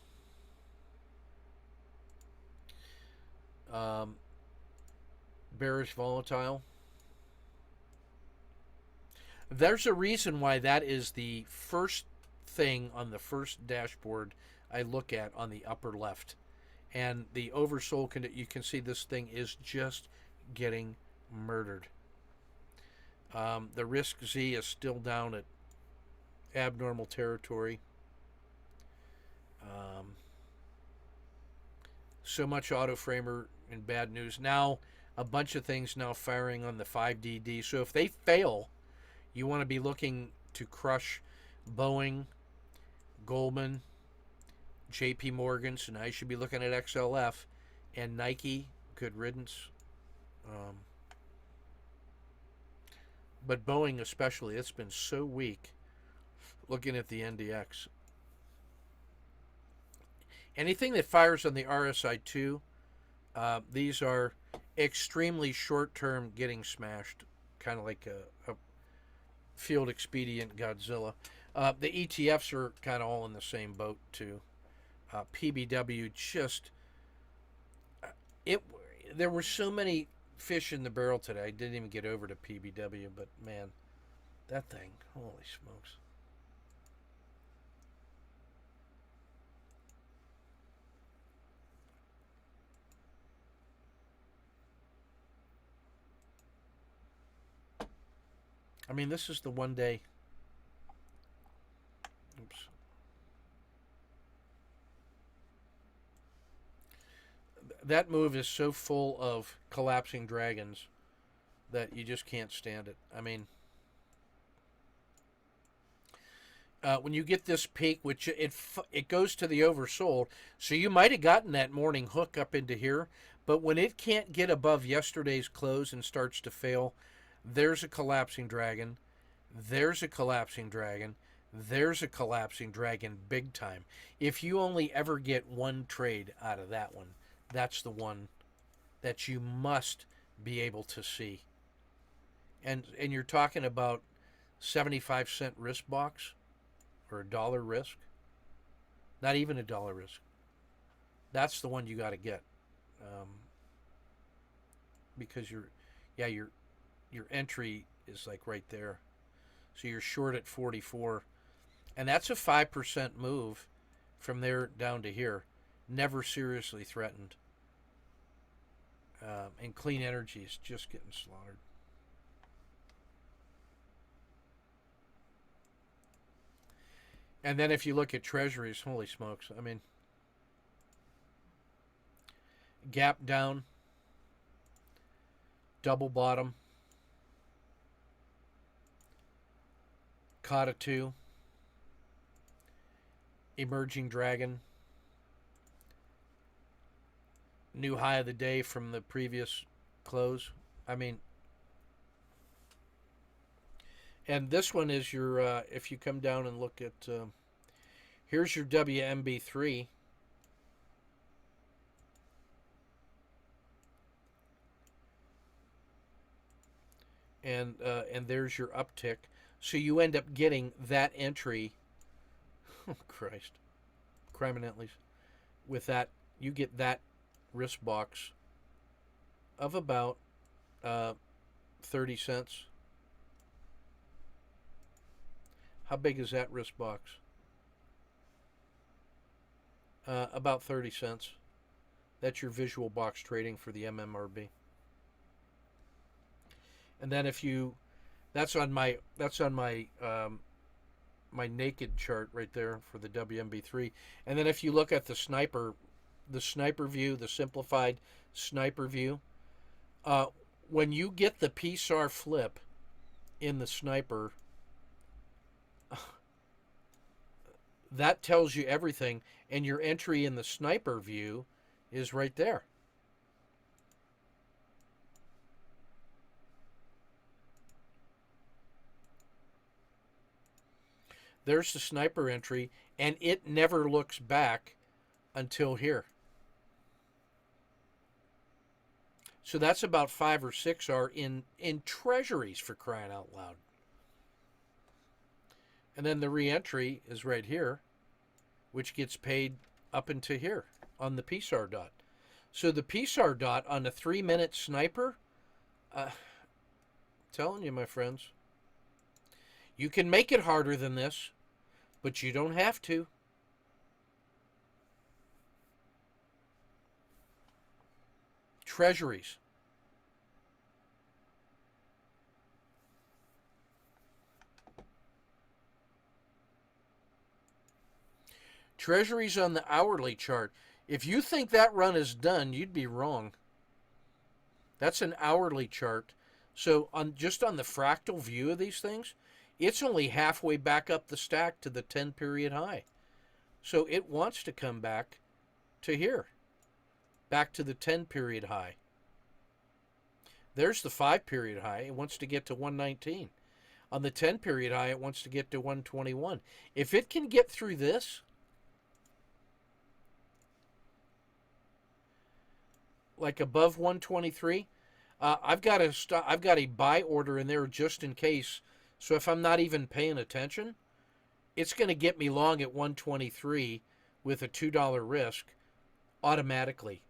Bearish volatile. There's a reason why that is the first thing on the first dashboard I look at on the upper left. And the oversold, you can see this thing is just getting murdered. The risk Z is still down at abnormal territory. So much auto framer and bad news. Now, a bunch of things now firing on the 5DD. So if they fail, you want to be looking to crush Boeing, Goldman, JP Morgan. So now you should be looking at XLF and Nike. Good riddance. But Boeing especially, it's been so weak. Looking at the NDX. Anything that fires on the RSI 2, these are extremely short-term getting smashed, kind of like a field expedient Godzilla. The ETFs are kind of all in the same boat too. PBW just there were so many fish in the barrel today. I didn't even get over to PBW, but man, that thing, holy smokes. I mean, this is the one day. Oops. That move is so full of collapsing dragons that you just can't stand it. I mean, when you get this peak, which it goes to the oversold, so you might have gotten that morning hook up into here, but when it can't get above yesterday's close and starts to fail, there's a collapsing dragon, there's a collapsing dragon, there's a collapsing dragon big time. If you only ever get one trade out of that one, that's the one that you must be able to see. And you're talking about 75-cent risk box or $1 risk. Not even $1 risk. That's the one you got to get. Because your entry is like right there. So you're short at 44. And that's a 5% move from there down to here. Never seriously threatened. And clean energy is just getting slaughtered. And then if you look at treasuries, holy smokes. I mean, gap down, double bottom, Kata 2, emerging dragon, new high of the day from the previous close. I mean, and this one is your, if you come down and look at, here's your WMB3. And there's your uptick. So you end up getting that entry. Oh, Christ. Criminellis. With that, you get that wrist box of about 30 cents. How big is that wrist box? About 30 cents. That's your visual box trading for the MMRB. And then if you, that's on my my naked chart right there for the WMB3. And then if you look at the sniper view, the simplified sniper view, when you get the PSAR flip in the sniper, that tells you everything, and your entry in the sniper view is right there. There's the sniper entry, and it never looks back until here. So that's about 5 or 6 are in treasuries, for crying out loud. And then the re-entry is right here, which gets paid up into here on the PSAR dot. So the PSAR dot on a 3-minute sniper, telling you, my friends, you can make it harder than this, but you don't have to. Treasuries. Treasuries on the hourly chart. If you think that run is done, you'd be wrong. That's an hourly chart. So just on the fractal view of these things, it's only halfway back up the stack to the 10-period high. So it wants to come back to here, back to the 10-period high. There's the 5-period high. It wants to get to 119. On the 10-period high, it wants to get to 121. If it can get through this, like above 123, I've got a buy order in there just in case. So if I'm not even paying attention, it's going to get me long at 123 with a $2 risk automatically.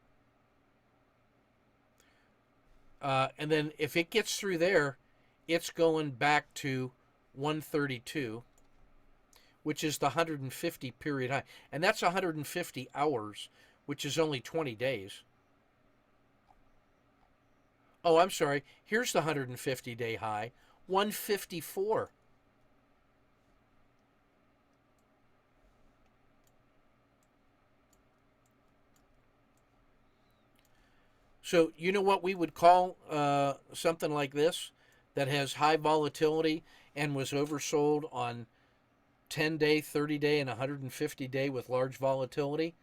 And then if it gets through there, it's going back to 132, which is the 150 period high. And that's 150 hours, which is only 20 days. Oh, I'm sorry. Here's the 150-day high, 154. So you know what we would call something like this that has high volatility and was oversold on 10-day, 30-day, and 150-day with large volatility?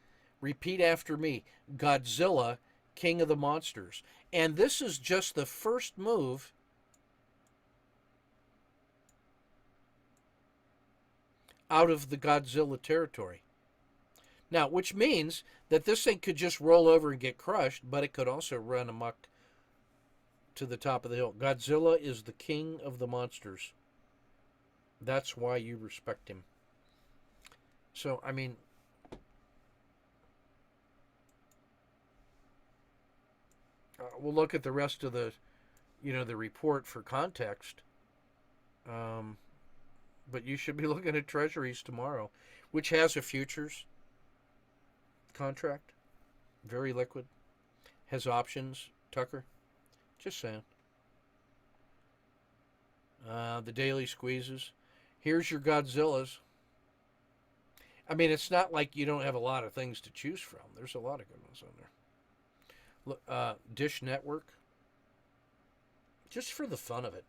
Repeat after me. Godzilla, King of the Monsters. And this is just the first move out of the Godzilla territory. Now, which means that this thing could just roll over and get crushed, but it could also run amok to the top of the hill. Godzilla is the king of the monsters. That's why you respect him. So, I mean, we'll look at the rest of the, the report for context. But you should be looking at Treasuries tomorrow, which has a futures contract, very liquid, has options. Tucker, just saying. The daily squeezes. Here's your Godzillas. I mean, it's not like you don't have a lot of things to choose from. There's a lot of good ones on there. Look, Dish Network, just for the fun of it.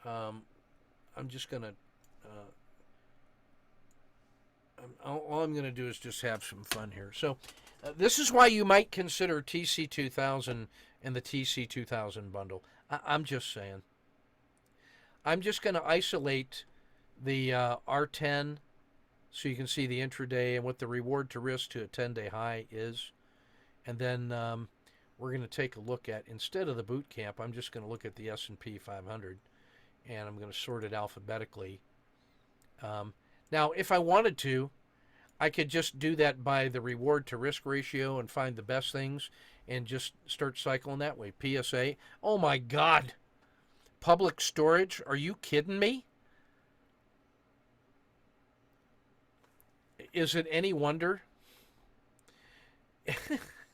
I'm just gonna. All I'm gonna do is just have some fun here. So, this is why you might consider TC2000 and the TC2000 bundle. I'm just saying. I'm just gonna isolate the R10, so you can see the intraday and what the reward to risk to a 10-day high is, and then we're gonna take a look at, instead of the boot camp, I'm just gonna look at the S&P 500. And I'm going to sort it alphabetically. Now, if I wanted to, I could just do that by the reward to risk ratio and find the best things and just start cycling that way. PSA. Oh my God. Public storage? Are you kidding me? Is it any wonder?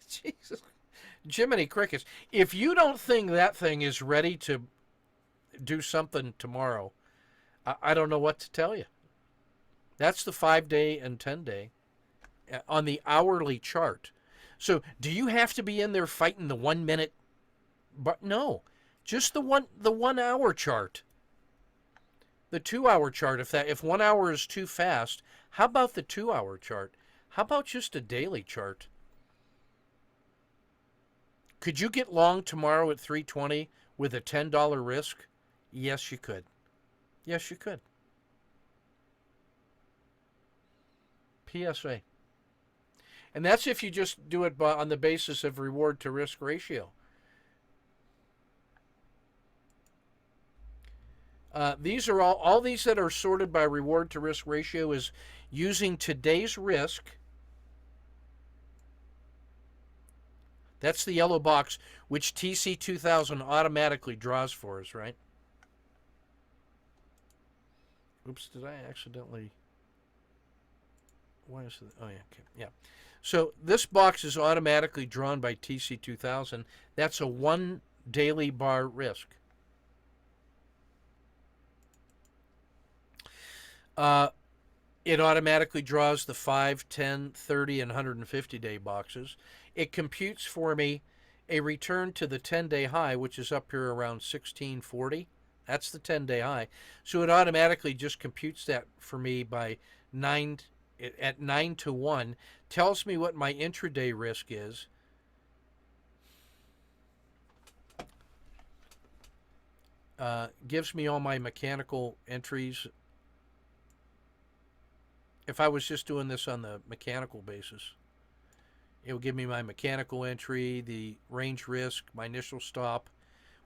Jesus. Jiminy Crickets. If you don't think that thing is ready to do something tomorrow, I don't know what to tell you. That's the 5-day and 10-day on the hourly chart. So do you have to be in there fighting the 1 minute? But no, just the 1 hour chart. The 2 hour chart. If 1 hour is too fast, how about the 2 hour chart? How about just a daily chart? Could you get long tomorrow at 320 with a $10 risk? Yes, you could. Yes, you could. PSA. And that's if you just do it on the basis of reward to risk ratio. These are all these that are sorted by reward to risk ratio is using today's risk. That's the yellow box, which TC2000 automatically draws for us, right? Oops, did I accidentally... Why is it? Oh, yeah, okay, yeah. So this box is automatically drawn by TC2000. That's a 1 daily bar risk. It automatically draws the 5, 10, 30, and 150-day boxes. It computes for me a return to the 10-day high, which is up here around 1640. That's the 10-day high. So it automatically just computes that for me by 9 to 1, tells me what my intraday risk is. Gives me all my mechanical entries. If I was just doing this on the mechanical basis, it will give me my mechanical entry, the range risk, my initial stop,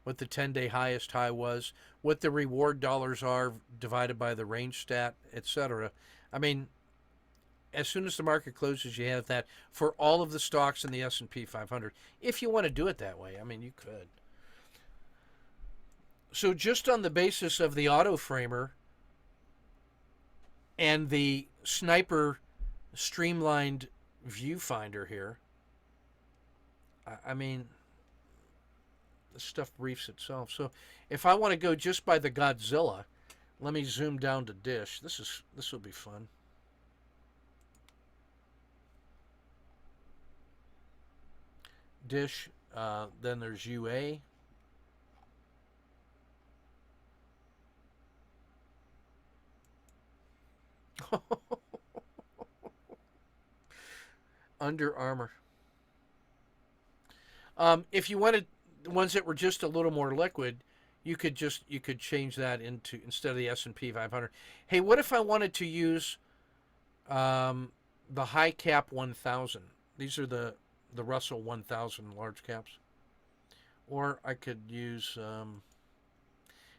what the 10-day highest high was, what the reward dollars are divided by the range stat, etc. I mean, as soon as the market closes, you have that for all of the stocks in the S&P 500. If you want to do it that way, I mean, you could. So just on the basis of the auto framer and the sniper streamlined viewfinder here, I mean, the stuff briefs itself. So if I want to go just by the Godzilla, let me zoom down to Dish. This will be fun. Dish, then there's UA. Under Armour. If you wanted ones that were just a little more liquid, you could change that into, instead of the S&P 500. Hey, what if I wanted to use the high cap 1000? These are the Russell 1000 large caps. Or I could use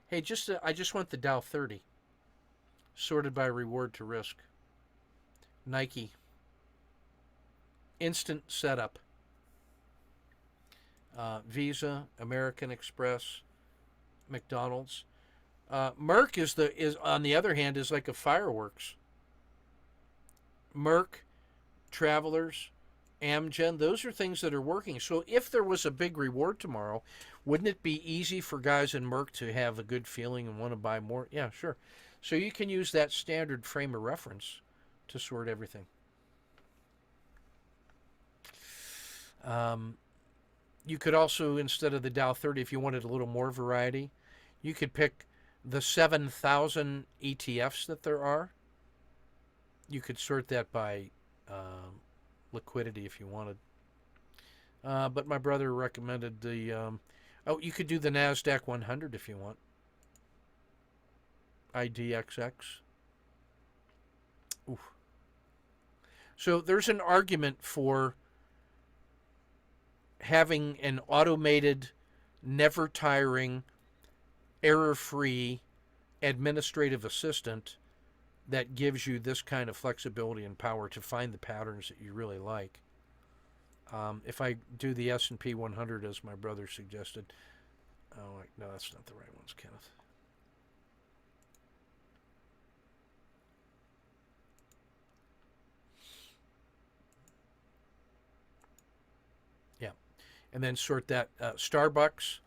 hey, I just want the Dow 30 sorted by reward to risk. Nike. Instant setup. Visa, American Express, McDonald's. Merck is on the other hand is like a fireworks. Merck, Travelers, Amgen, those are things that are working. So if there was a big reward tomorrow, wouldn't it be easy for guys in Merck to have a good feeling and want to buy more? Yeah, sure. So you can use that standard frame of reference to sort everything. You could also, instead of the Dow 30, if you wanted a little more variety, you could pick the 7,000 ETFs that there are. You could sort that by liquidity if you wanted. But my brother recommended the... you could do the NASDAQ 100 if you want. IDXX. Oof. So there's an argument for having an automated, never-tiring, error-free administrative assistant that gives you this kind of flexibility and power to find the patterns that you really like. If I do the S&P 100 as my brother suggested, oh no, that's not the right ones, Kenneth. Yeah, and then sort that Starbucks.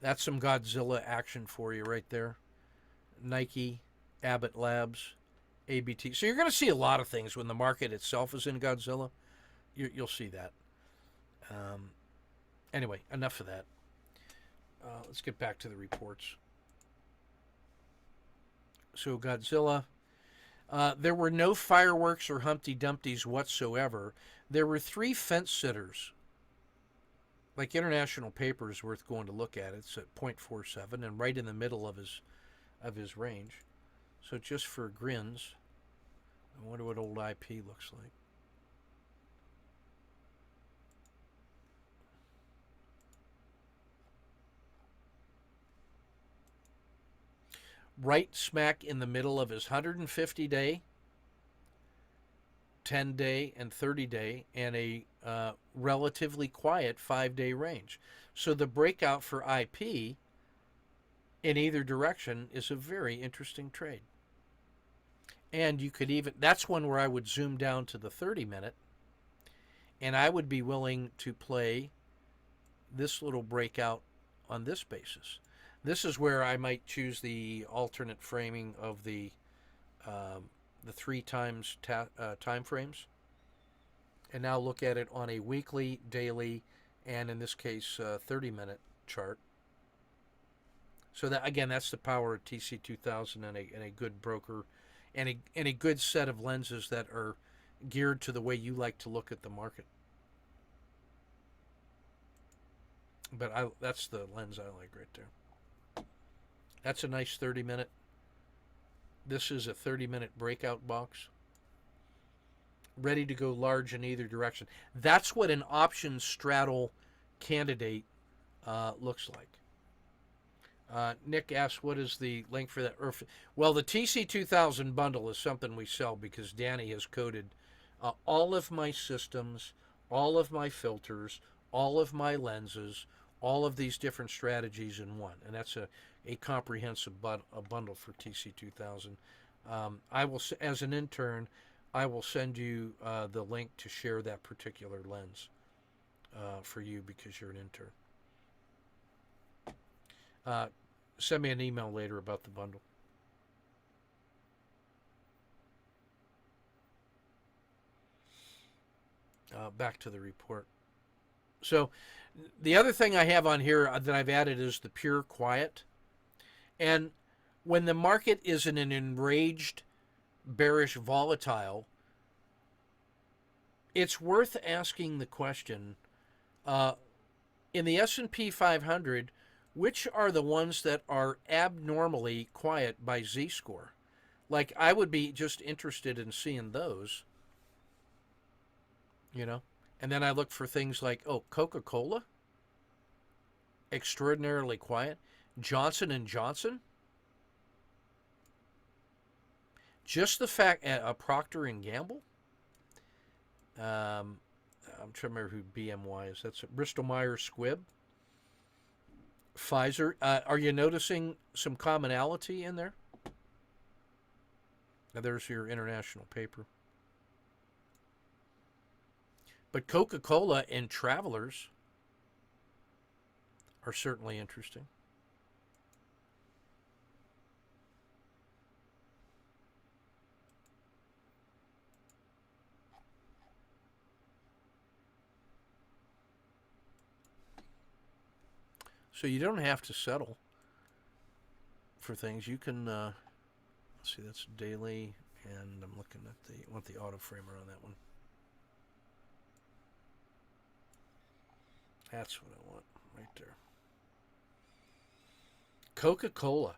That's some Godzilla action for you right there. Nike, Abbott Labs, ABT. So you're going to see a lot of things when the market itself is in Godzilla. You'll see that. Anyway, enough of that. Let's get back to the reports. So Godzilla. There were no fireworks or Humpty Dumptys whatsoever. There were 3 fence sitters. Like International Paper is worth going to look at. It's at 0.47 and right in the middle of his range. So just for grins, I wonder what old IP looks like. Right smack in the middle of his 150-day, 10-day, and 30-day, and a relatively quiet 5-day range. So the breakout for IP in either direction is a very interesting trade. And you could even, that's one where I would zoom down to the 30-minute, and I would be willing to play this little breakout on this basis. This is where I might choose the alternate framing of the 3 times time frames, and now look at it on a weekly, daily, and in this case 30-minute chart. So that again, that's the power of TC2000 and a good broker, and a good set of lenses that are geared to the way you like to look at the market. But that's the lens I like right there. That's a nice 30-minute. This is a 30-minute breakout box. Ready to go large in either direction. That's what an option straddle candidate looks like. Nick asks, what is the link for that? Well, the TC2000 bundle is something we sell because Danny has coded all of my systems, all of my filters, all of my lenses, all of these different strategies in one. And that's a comprehensive bundle for TC2000. I will, as an intern, I will send you the link to share that particular lens for you because you're an intern. Send me an email later about the bundle. Back to the report. So the other thing I have on here that I've added is the pure quiet. And when the market is in an enraged, bearish, volatile, it's worth asking the question, in the S&P 500, which are the ones that are abnormally quiet by Z-score? Like, I would be just interested in seeing those, And then I look for things like, Coca-Cola, extraordinarily quiet. Johnson & Johnson, just the fact, Procter & Gamble, I'm trying to remember who BMY is. That's Bristol-Myers Squibb. Pfizer. Are you noticing some commonality in there? Now there's your International Paper. But Coca-Cola and Travelers are certainly interesting. So you don't have to settle for things. You can, let's see, that's daily, and I'm looking at want the auto framer on that one. That's what I want right there. Coca-Cola.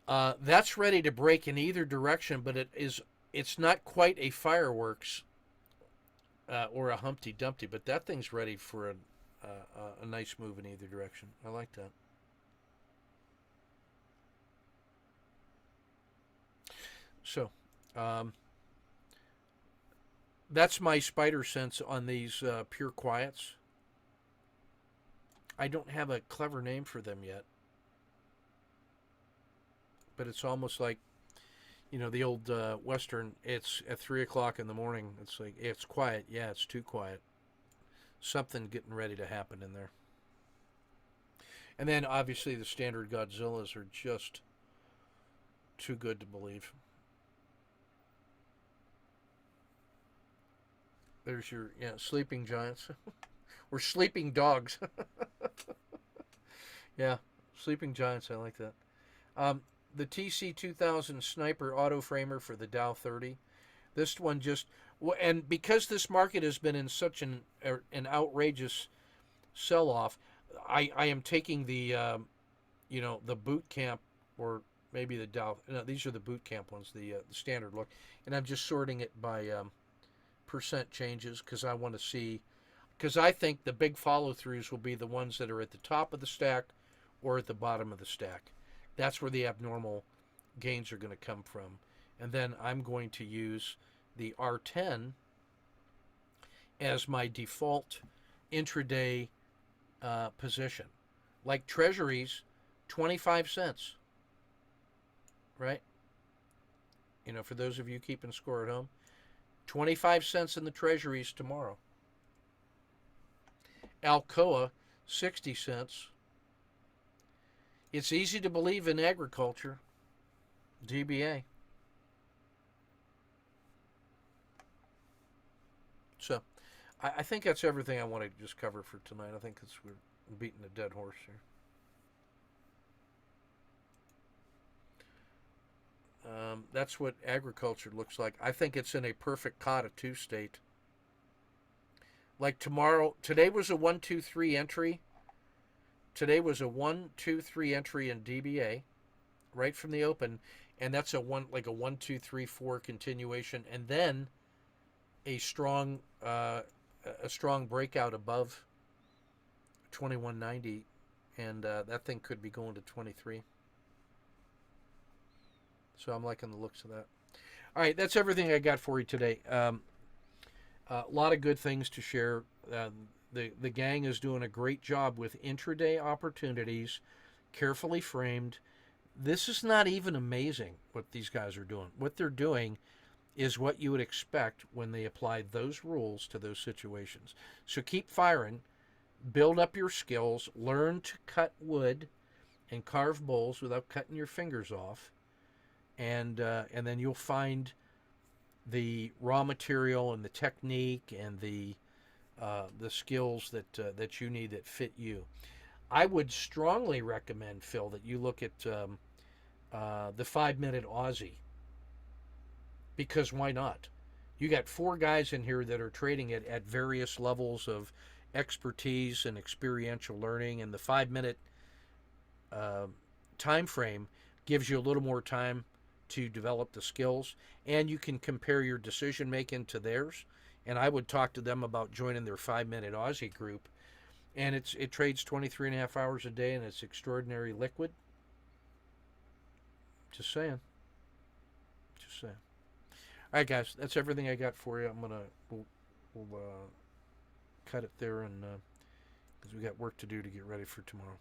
That's ready to break in either direction, but it's not quite a fireworks or a Humpty Dumpty, but that thing's ready for a nice move in either direction. I like that. So, that's my spider sense on these pure quiets. I don't have a clever name for them yet, but it's almost like, the old Western. It's at 3 o'clock in the morning. It's like, it's quiet. Yeah, it's too quiet. Something getting ready to happen in there. And then obviously the standard Godzillas are just too good to believe. There's your sleeping giants or sleeping dogs. Yeah, sleeping giants. I like that. The TC 2000 Sniper auto framer for the Dow 30. This one just, and because this market has been in such an outrageous sell off, I am taking the boot camp, or maybe the Dow. No, these are the boot camp ones, the standard look, and I'm just sorting it by percent changes because I want to see, because I think the big follow throughs will be the ones that are at the top of the stack or at the bottom of the stack. That's where the abnormal gains are going to come from. And then I'm going to use the R10 as my default intraday position. Like treasuries, 25 cents, right? For those of you keeping score at home, 25 cents in the treasuries tomorrow. Alcoa, 60 cents. It's easy to believe in agriculture, DBA. So I think that's everything I want to just cover for tonight. I think we're beating a dead horse here. That's what agriculture looks like. I think it's in a perfect Kata 2 state. Like today was a 1-2-3 entry. Today was a 1-2-3 entry in DBA, right from the open, and that's a 1-2-3-4 continuation, and then a strong breakout above 2190, and that thing could be going to 23. So I'm liking the looks of that. All right, that's everything I got for you today. A lot of good things to share. The gang is doing a great job with intraday opportunities, carefully framed. This is not even amazing what these guys are doing. What they're doing is what you would expect when they apply those rules to those situations. So keep firing, build up your skills, learn to cut wood and carve bowls without cutting your fingers off, and then you'll find the raw material and the technique and the skills that you need that fit you. I would strongly recommend, Phil, that you look at the 5-minute Aussie, because why not? You got 4 guys in here that are trading it at various levels of expertise and experiential learning, and the 5-minute time frame gives you a little more time to develop the skills, and you can compare your decision making to theirs. And I would talk to them about joining their 5-minute Aussie group. And it trades 23 and a half hours a day, and it's extraordinary liquid. Just saying. Just saying. All right, guys, that's everything I got for you. We'll cut it there, and because we got work to do to get ready for tomorrow.